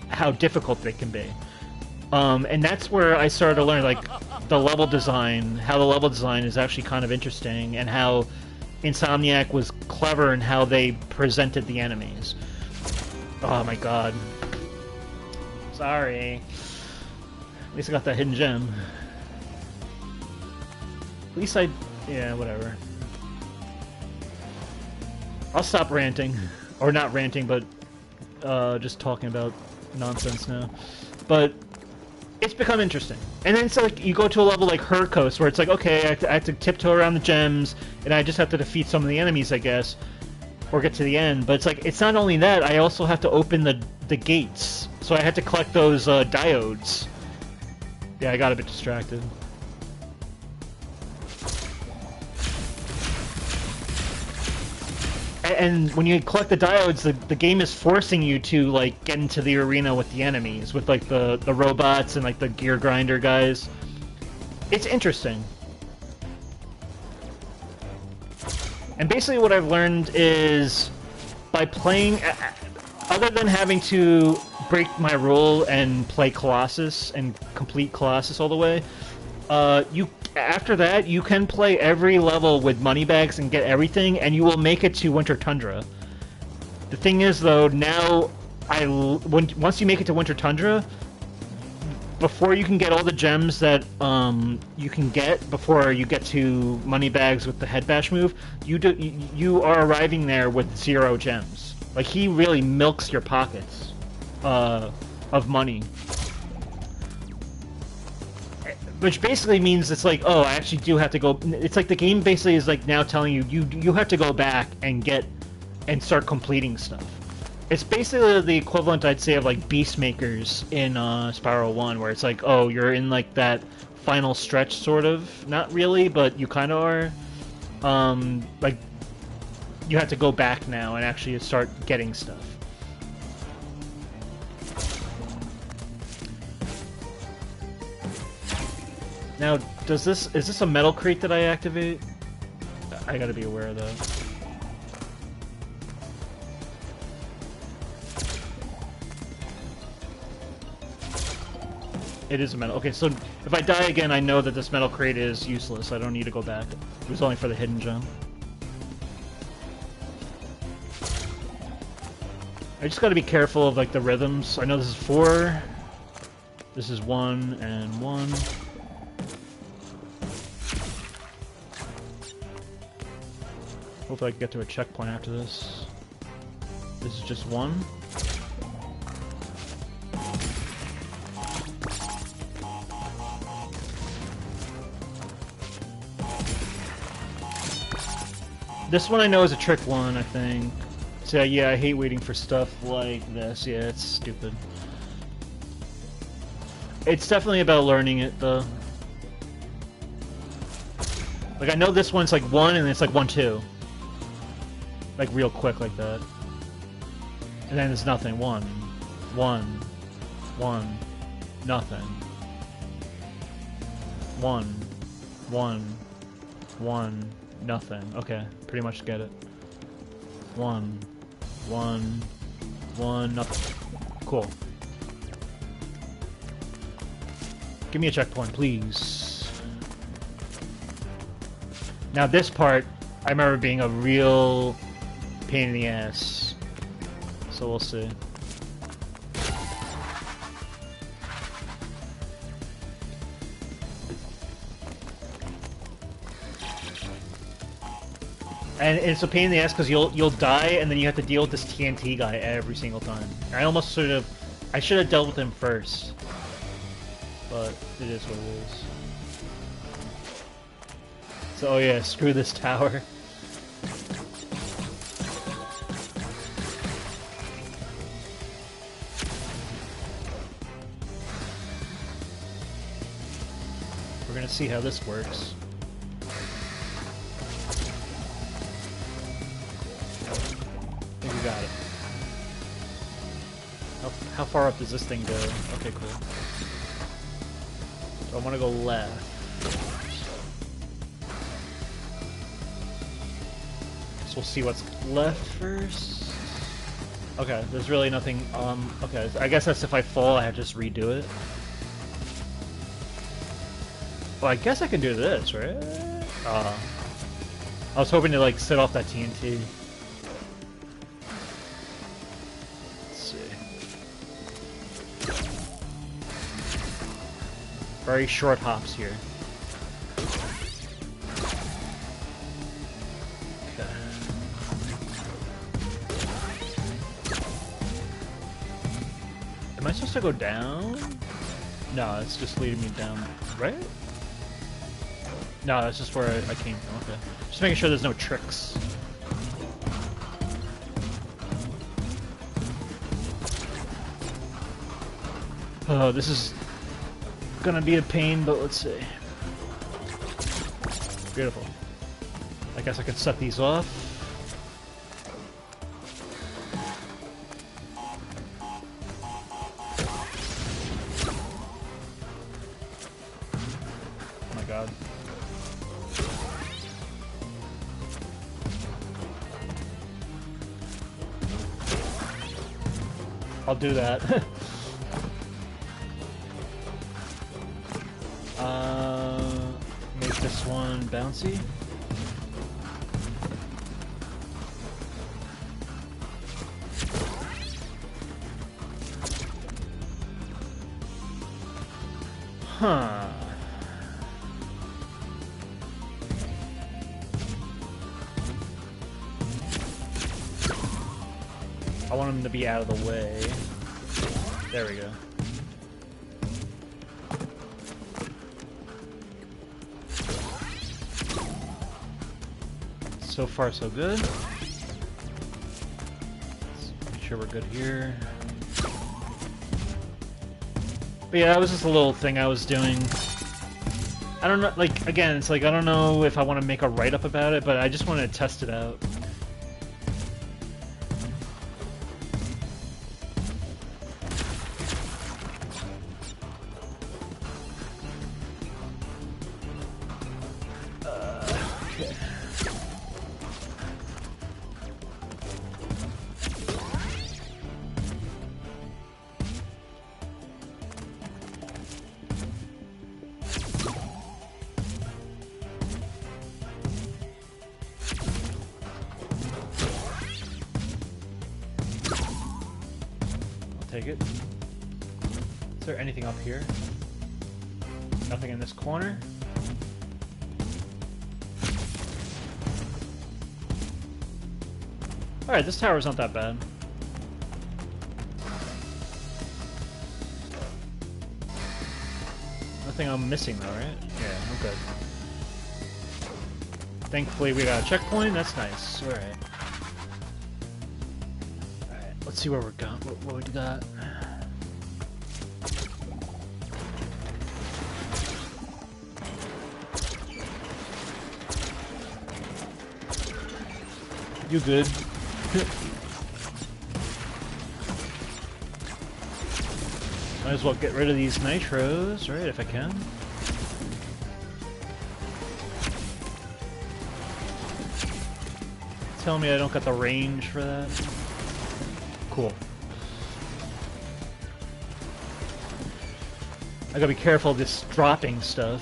how difficult they can be. And that's where I started to learn, like, how the level design is actually kind of interesting, and how Insomniac was clever in how they presented the enemies. Oh my god. Sorry. At least I got that hidden gem. At least yeah, whatever. I'll stop ranting. Or not ranting, but just talking about nonsense now. But it's become interesting. And then it's like, you go to a level like Her Coast, where it's like, okay, I have to tiptoe around the gems, and I just have to defeat some of the enemies, I guess, or get to the end. But it's like, it's not only that, I also have to open the gates. So I had to collect those diodes. Yeah, I got a bit distracted. And when you collect the diodes, the game is forcing you to, like, get into the arena with the enemies, with, like, the robots and, like, the gear grinder guys. It's interesting. And basically what I've learned is, by playing, other than having to break my rule and play Colossus and complete Colossus all the way, after that you can play every level with moneybags and get everything, and you will make it to Winter Tundra. The thing is, though, now once you make it to Winter Tundra, before you can get all the gems that you can get before you get to moneybags with the head bash move, you are arriving there with 0 gems. Like, he really milks your pockets of money. Which basically means it's like, oh, I actually do have to go... It's like the game basically is like now telling you, you have to go back and start completing stuff. It's basically the equivalent, I'd say, of like Beastmakers in Spiral 1, where it's like, oh, you're in like that final stretch, sort of. Not really, but you kind of are. Like, you have to go back now and actually start getting stuff. Now, is this a metal crate that I activate? I gotta be aware of that. It is a metal. Okay, so if I die again, I know that this metal crate is useless. I don't need to go back. It was only for the hidden gem. I just gotta be careful of, like, the rhythms. I know this is 4. This is 1 and 1. Hopefully I can get to a checkpoint after this. This is just 1. This one I know is a trick one, I think. So yeah, I hate waiting for stuff like this. Yeah, it's stupid. It's definitely about learning it, though. Like, I know this one's like 1, and it's like 1, 2. Like, real quick like that. And then it's nothing. 1, 1, 1, nothing. 1, 1, 1, nothing. Okay, pretty much get it. 1, 1, 1, nothing. Cool. Give me a checkpoint, please. Now this part, I remember being a real pain in the ass. So we'll see. And it's a pain in the ass because you'll die and then you have to deal with this TNT guy every single time. I should have dealt with him first. But it is what it is. So oh yeah, screw this tower. We're gonna see how this works. I think we got it. How far up does this thing go? Okay, cool. So I want to go left. So we'll see what's left first. Okay, there's really nothing. Okay, I guess that's if I fall, I have to just redo it. Well, I guess I can do this, right? I was hoping to like set off that TNT. Very short hops here. Okay. Am I supposed to go down? No, it's just leading me down. Right? No, that's just where I came from. Okay. Just making sure there's no tricks. Oh, this is gonna be a pain, but let's see. Beautiful. I guess I can set these off. Oh my god. I'll do that. and bouncy. Huh. I want him to be out of the way. There we go. So far, so good. Let's make sure we're good here. But yeah, that was just a little thing I was doing. I don't know, like, again, it's like, I don't know if I want to make a write-up about it, but I just wanted to test it out. Okay. Take it. Is there anything up here? Nothing in this corner? Alright, this tower's not that bad. Nothing I'm missing though, right? Yeah, I'm good. Thankfully we got a checkpoint, that's nice. Alright. Let's see where we're going. What we got? You good? Might as well get rid of these nitros, right? If I can. Tell me I don't got the range for that. Cool. I gotta be careful of this dropping stuff.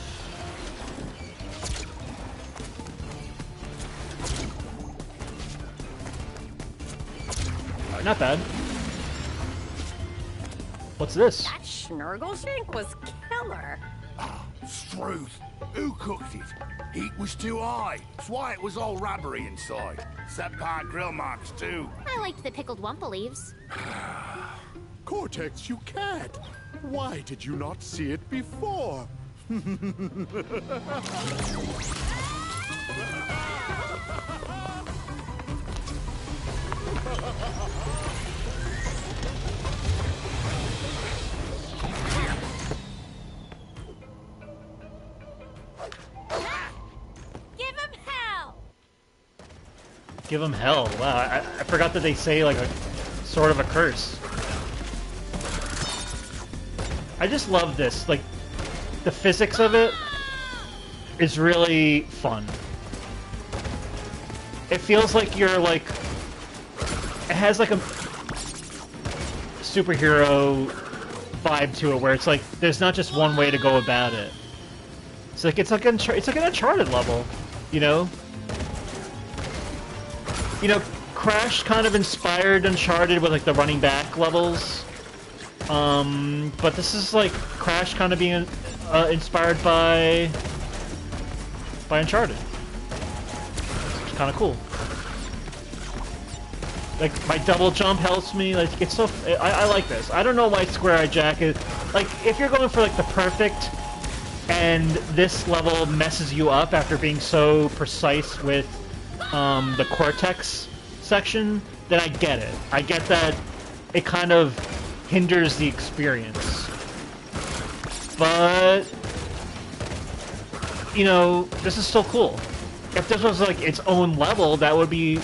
Alright, not bad. What's this? That Schnurgleshank was killer. Struth. Who cooked it? Heat was too high. That's why it was all rubbery inside. Set part grill marks too. I liked the pickled wumpa leaves. Cortex, you can't. Why did you not see it before? Give him hell! Give them hell. Wow, I forgot that they say like a sort of a curse. I just love this. Like, the physics of it is really fun. It feels like you're like... It has like a superhero vibe to it, where it's like there's not just one way to go about it. It's like an Uncharted level, you know. You know, Crash kind of inspired Uncharted with like the running back levels. But this is like Crash kind of being inspired by Uncharted. It's kind of cool. Like, my double jump helps me. Like, it's so... I like this. I don't know why Square Eye Jack is... Like, if you're going for, like, the perfect, and this level messes you up after being so precise with the Cortex section, then I get it. I get that it kind of hinders the experience. But... You know, this is still cool. If this was, like, its own level, that would be...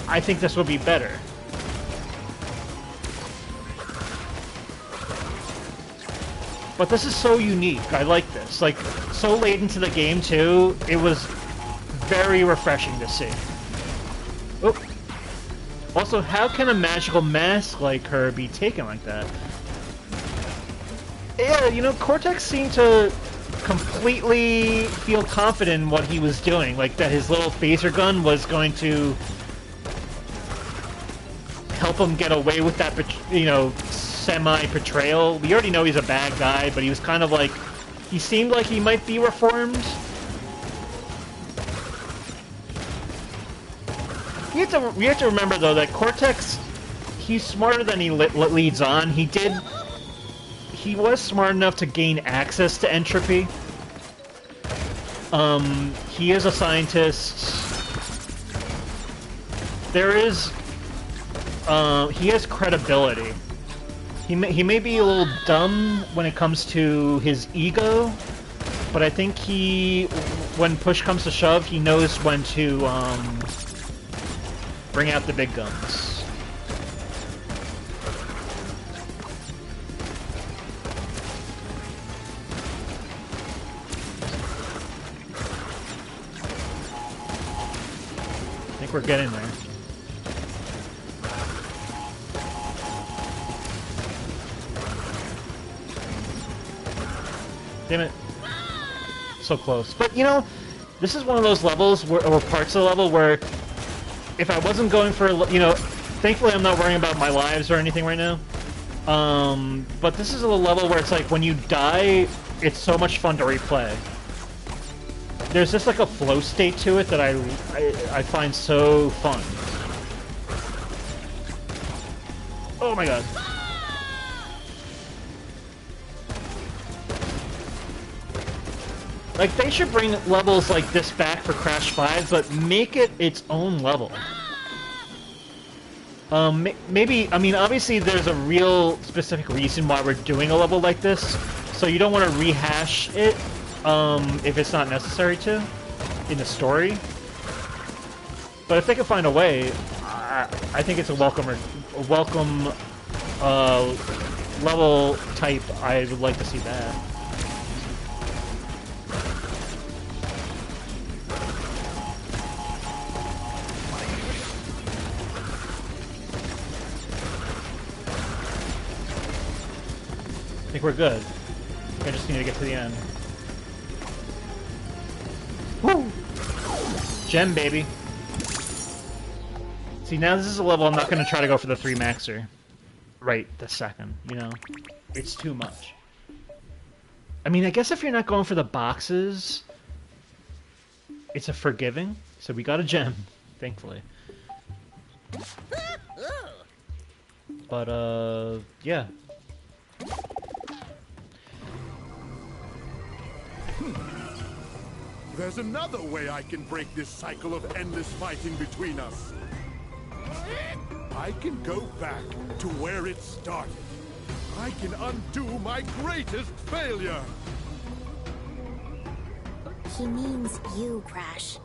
I think this would be better. But this is so unique. I like this. Like, so late into the game, too, it was very refreshing to see. Oop. Also, how can a magical mask like her be taken like that? Yeah, you know, Cortex seemed to completely feel confident in what he was doing. Like, that his little phaser gun was going to help him get away with that, you know, semi-betrayal. We already know he's a bad guy, but he was kind of like... He seemed like he might be reformed. We have to remember, though, that Cortex, he's smarter than he leads on. He was smart enough to gain access to entropy. He is a scientist. There is... he has credibility. He may be a little dumb when it comes to his ego, but I think when push comes to shove, he knows when to, bring out the big guns. I think we're getting there. Damn it. So close. But, you know, this is one of those levels, or parts of the level, where if I wasn't going for, you know, thankfully I'm not worrying about my lives or anything right now. But this is a level where it's like, when you die, it's so much fun to replay. There's just like a flow state to it that I find so fun. Oh my god. Like, they should bring levels like this back for Crash 5, but make it its own level. Maybe, I mean, obviously there's a real specific reason why we're doing a level like this, so you don't want to rehash it, if it's not necessary to, in the story. But if they can find a way, I think it's a welcome level type. I would like to see that. I think we're good. I just need to get to the end. Woo! Gem, baby. See, now this is a level I'm not going to try to go for the 3 maxer. Right this second, you know? It's too much. I mean, I guess if you're not going for the boxes, it's a forgiving. So we got a gem, thankfully. But, yeah. There's another way I can break this cycle of endless fighting between us. I can go back to where it started. I can undo my greatest failure. He means you, Crash.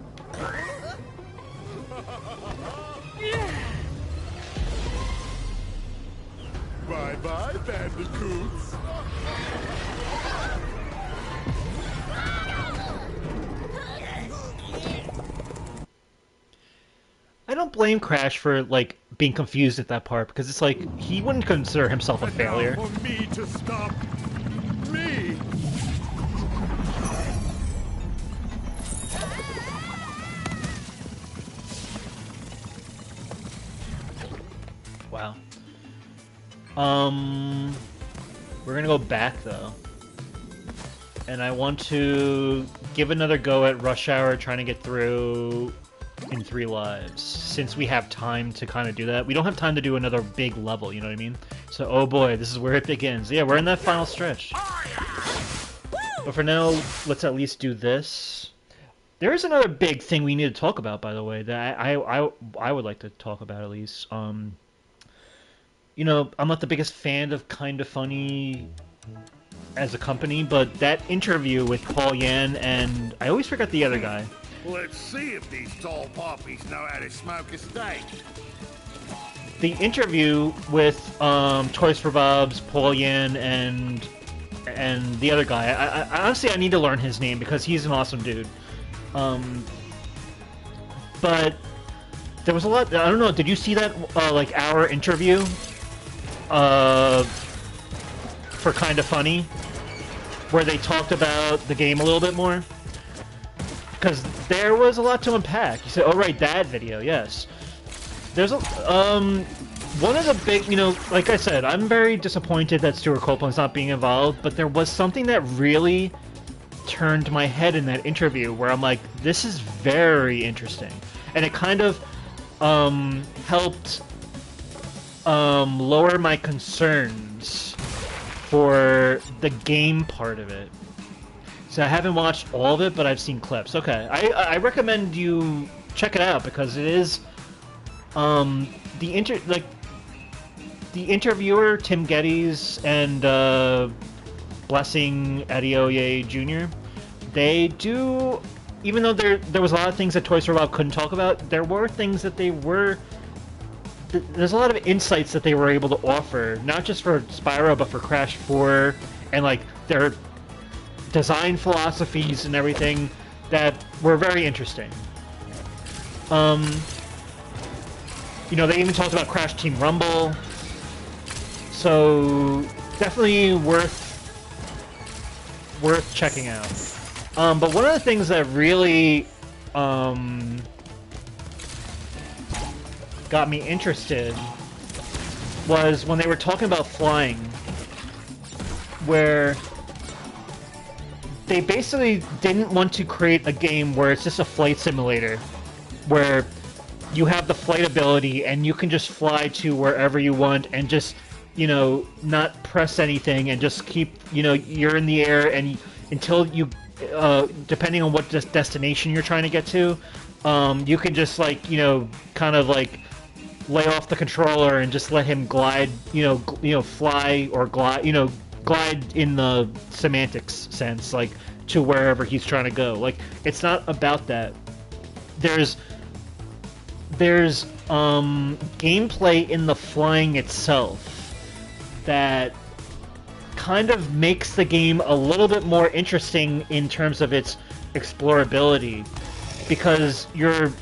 Bye-bye, Bandicoots. I don't blame Crash for, like, being confused at that part, because it's like, he wouldn't consider himself a failure. Now for me to stop me. Wow. We're gonna go back, though. And I want to give another go at Rush Hour, trying to get through in 3 lives, since we have time to kind of do that. We don't have time to do another big level, you know what I mean? So, oh boy, this is where it begins. Yeah, we're in that final stretch. But for now, let's at least do this. There is another big thing we need to talk about, by the way, that I would like to talk about, at least. You know, I'm not the biggest fan of Kinda Funny as a company, but that interview with Paul Yan and... I always forget the other guy. Let's see if these tall poppies know how to smoke a steak. The interview with Toys for Bob's Paul Yan and the other guy. I honestly, I need to learn his name because he's an awesome dude. But there was a lot. I don't know. Did you see that like our interview for Kinda Funny? where they talked about the game a little bit more. Because there was a lot to unpack. You said, oh right, that video, yes. There's a, one of the big, you know, like I said, I'm very disappointed that Stuart Copeland's not being involved, but there was something that really turned my head in that interview where I'm like, this is very interesting. And it kind of, helped, lower my concerns for the game part of it. So I haven't watched all of it, but I've seen clips. Okay, I recommend you check it out because it is, the interviewer Tim Geddes and Blessing Adeoye Jr. They do, even though there was a lot of things that Toy Story Bob couldn't talk about, there were things that they were. There's a lot of insights that they were able to offer, not just for Spyro, but for Crash 4, and like their design philosophies and everything that were very interesting. You know, they even talked about Crash Team Rumble, so definitely worth checking out. But one of the things that really got me interested was when they were talking about flying, where they basically didn't want to create a game where it's just a flight simulator, where you have the flight ability and you can just fly to wherever you want and just, you know, not press anything and just keep, you know, you're in the air and until you, depending on what destination you're trying to get to, you can just like, you know, kind of like lay off the controller and just let him glide, fly or glide, glide in the semantics sense, like to wherever he's trying to go. Like, it's not about that. There's gameplay in the flying itself that kind of makes the game a little bit more interesting in terms of its explorability, because you're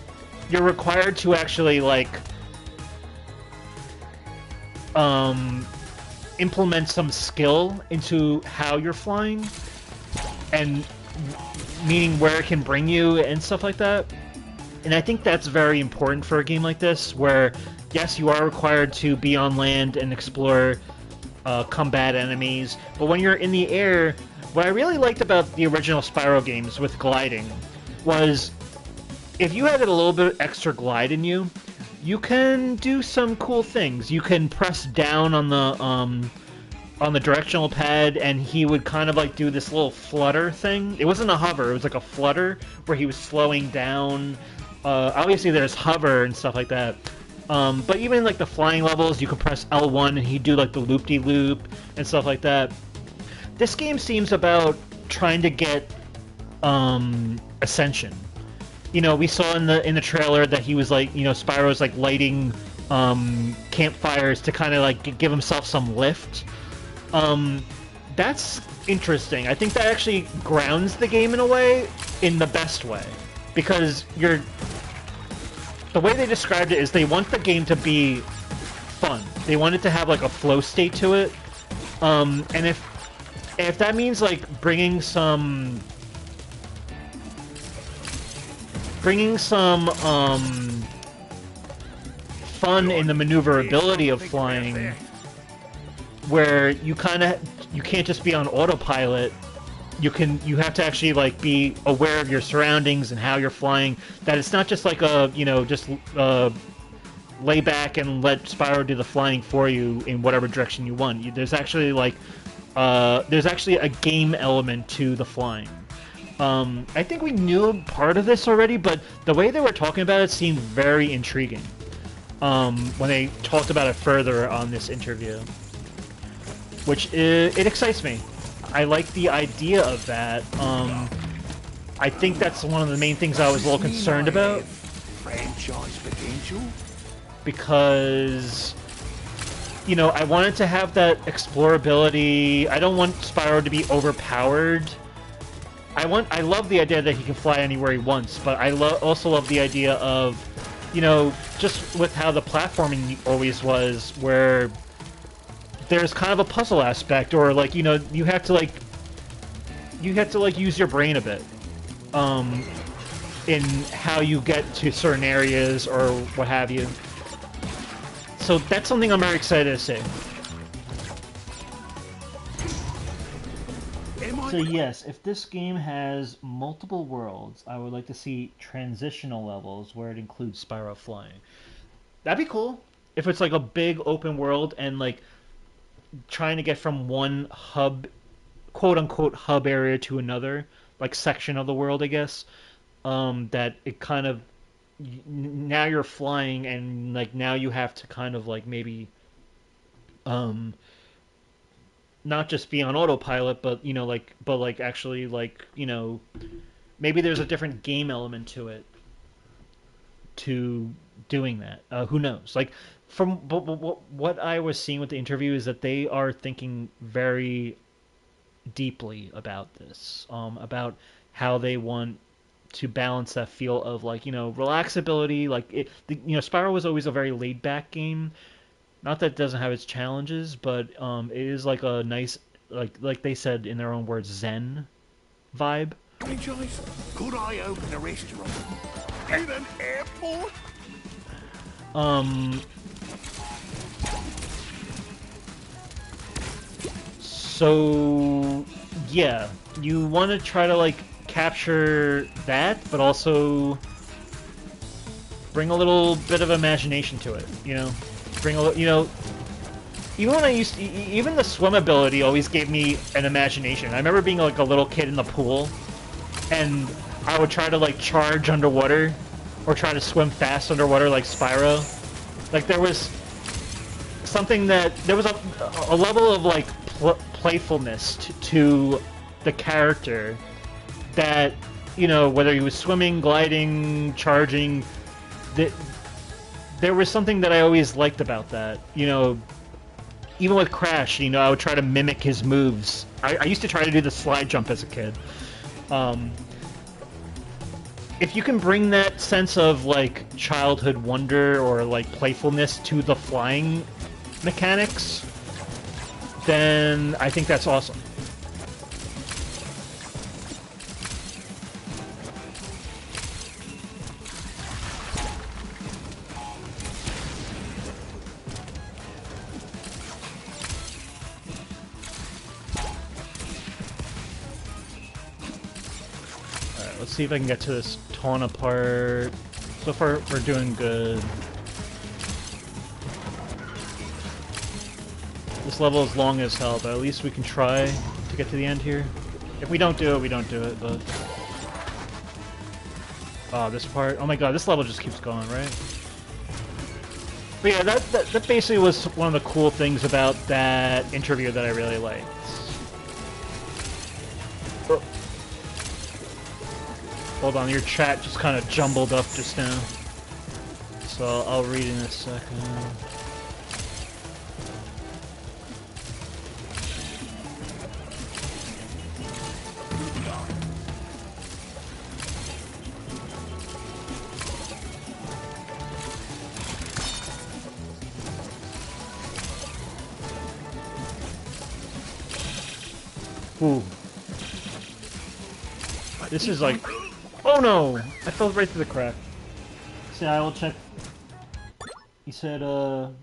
required to actually like implement some skill into how you're flying, and meaning where it can bring you and stuff like that. And I think that's very important for a game like this, where yes, you are required to be on land and explore, combat enemies, but when you're in the air, what I really liked about the original Spyro games with gliding was if you had a little bit extra glide in you, you can do some cool things. You can press down on the directional pad, and he would kind of like do this little flutter thing. It wasn't a hover; it was like a flutter where he was slowing down. Obviously, there's hover and stuff like that. But even in like the flying levels, you can press L1 and he'd do like the loop-de-loop and stuff like that. This game seems about trying to get Ascension. You know, we saw in the trailer that he was like, you know, Spyro's like lighting campfires to kind of like give himself some lift. That's interesting. I think that actually grounds the game in a way, in the best way, because the way they described it is they want the game to be fun. They want it to have like a flow state to it. And if that means like bringing some fun in the maneuverability of flying, where you can't just be on autopilot. You have to actually like be aware of your surroundings and how you're flying. That it's not just like a, you know, just lay back and let Spyro do the flying for you in whatever direction you want. There's actually like a game element to the flying. I think we knew part of this already, but the way they were talking about it seemed very intriguing when they talked about it further on this interview, which it excites me. I like the idea of that. I think that's one of the main things I was a little concerned about. Franchise potential? Because, you know, I wanted to have that explorability. I don't want Spyro to be overpowered. I love the idea that he can fly anywhere he wants, but I also love the idea of, you know, just with how the platforming always was, where there's kind of a puzzle aspect, or like, you know, you have to like you have to like use your brain a bit, in how you get to certain areas or what have you. So that's something I'm very excited to see. So yes, if this game has multiple worlds, I would like to see transitional levels where it includes Spyro flying. That'd be cool. If it's like a big open world and like trying to get from one hub, quote unquote hub area to another, like section of the world, I guess. That it kind of now you're flying and like now you have to kind of like maybe um not just be on autopilot, but you know, like actually like you know maybe there's a different game element to it to doing that. Who knows? Like from what I was seeing with the interview is that they are thinking very deeply about this, about how they want to balance that feel of like you know relaxability. Like you know, Spyro was always a very laid back game. Not that it doesn't have its challenges, but it is like a nice like they said in their own words, Zen vibe. Joyce, could I open a restaurant in an airport? So yeah, you want to try to like capture that, but also bring a little bit of imagination to it. You know, bring a little, you know. Even when I used to, even the swim ability always gave me an imagination. I remember being like a little kid in the pool, and I would try to like charge underwater, or try to swim fast underwater like Spyro. Like there was something that there was a level of like playfulness to the character that you know whether he was swimming, gliding, charging, that there was something that I always liked about that. You know. Even with Crash, you know, I would try to mimic his moves. I used to try to do the slide jump as a kid. If you can bring that sense of, like, childhood wonder or, like, playfulness to the flying mechanics, then I think that's awesome. Let's see if I can get to this Tawna part. So far, we're doing good. This level is long as hell, but at least we can try to get to the end here. If we don't do it, we don't do it, but... Oh, this part... Oh my god, this level just keeps going, right? But yeah, that basically was one of the cool things about that interview that I really liked. Hold on, your chat just kind of jumbled up just now. So I'll read in a second. Ooh. This is like... Oh no! I fell right through the crack. See, I will check... He said, Oh,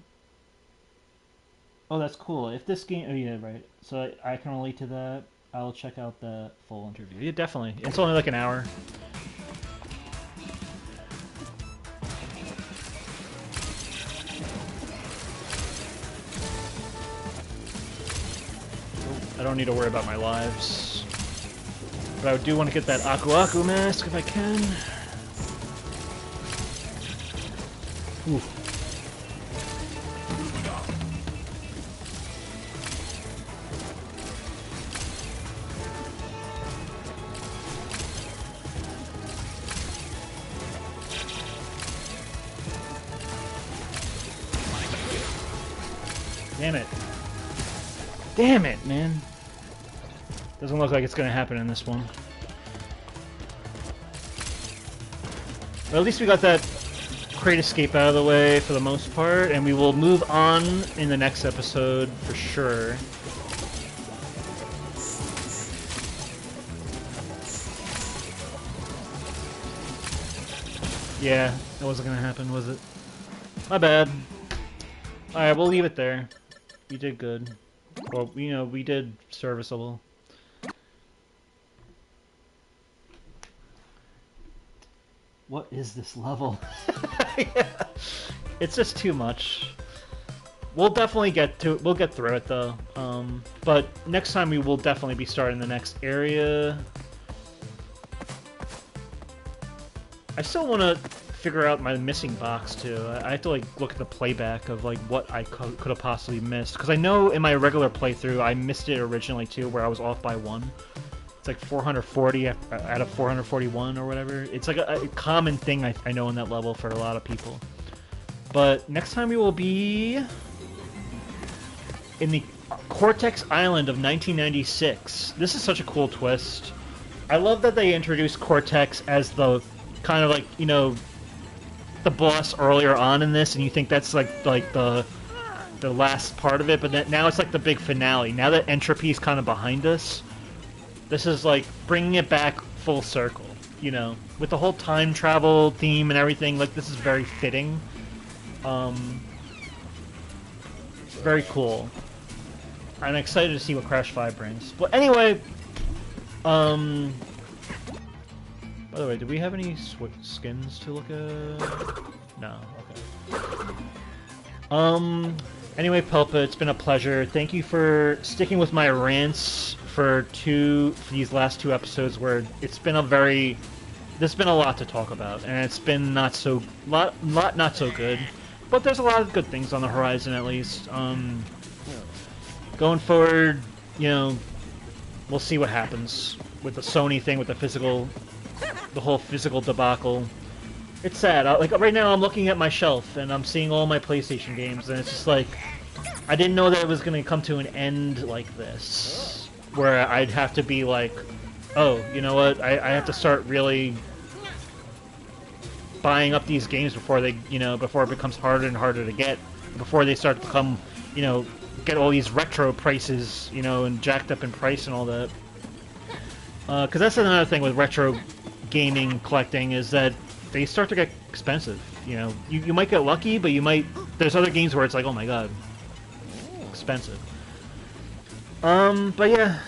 that's cool. If this game... Oh, yeah, right. So I can relate to that. I'll check out the full interview. Yeah, definitely. It's only like an hour. I don't need to worry about my lives. But I do want to get that Aku Aku mask if I can. Ooh. Damn it. Damn it, man. Doesn't look like it's going to happen in this one. But at least we got that crate escape out of the way for the most part, and we will move on in the next episode for sure. Yeah, that wasn't gonna happen, was it? My bad. Alright, we'll leave it there. We did good. Well, you know, we did serviceable. What is this level? Yeah. It's just too much. We'll definitely we'll get through it though. But next time we will definitely be starting the next area. I still want to figure out my missing box too. I have to like look at the playback of like what I could have possibly missed, because I know in my regular playthrough I missed it originally too, where I was off by 1. It's like 440 out of 441 or whatever. It's like a common thing I know in that level for a lot of people. But next time we will be in the Cortex Island of 1996. This is such a cool twist. I love that they introduced Cortex as the kind of like, you know, the boss earlier on in this, and you think that's like the last part of it, but now it's like the big finale. Now that Entropy's kind of behind us, this is like bringing it back full circle, you know, with the whole time travel theme and everything. Like, this is very fitting. Very cool. I'm excited to see what Crash 5 brings. But anyway, by the way, do we have any skins to look at? No, okay. Anyway, Pelpa, it's been a pleasure. Thank you for sticking with my rants for these last 2 episodes, where it's been there's been a lot to talk about, and it's been not so good. But there's a lot of good things on the horizon, at least. Going forward, you know, we'll see what happens with the Sony thing, with the whole physical debacle. It's sad. Like, right now I'm looking at my shelf, and I'm seeing all my PlayStation games, and it's just like, I didn't know that it was going to come to an end like this, where I'd have to be like, oh, you know what, I have to start really buying up these games before before it becomes harder and harder to get, before they start to become, you know, get all these retro prices, you know, and jacked up in price and all that. Because that's another thing with retro gaming collecting, is that they start to get expensive. You know, you might get lucky, but there's other games where it's like, oh my god, expensive. But yeah,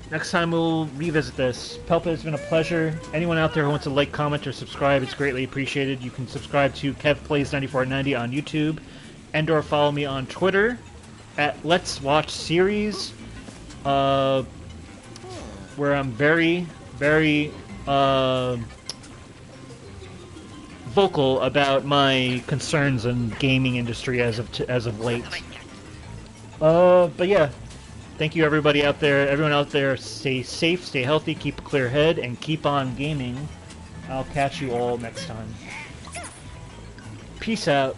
next time we'll revisit this. Pelpa, it's been a pleasure. Anyone out there who wants to like, comment, or subscribe, it's greatly appreciated. You can subscribe to KevPlays9490 on YouTube, and/or follow me on Twitter at Let's Watch Series, where I'm very, very vocal about my concerns in gaming industry as of late. But yeah, thank you everybody out there. Everyone out there, stay safe, stay healthy, keep a clear head, and keep on gaming. I'll catch you all next time. Peace out.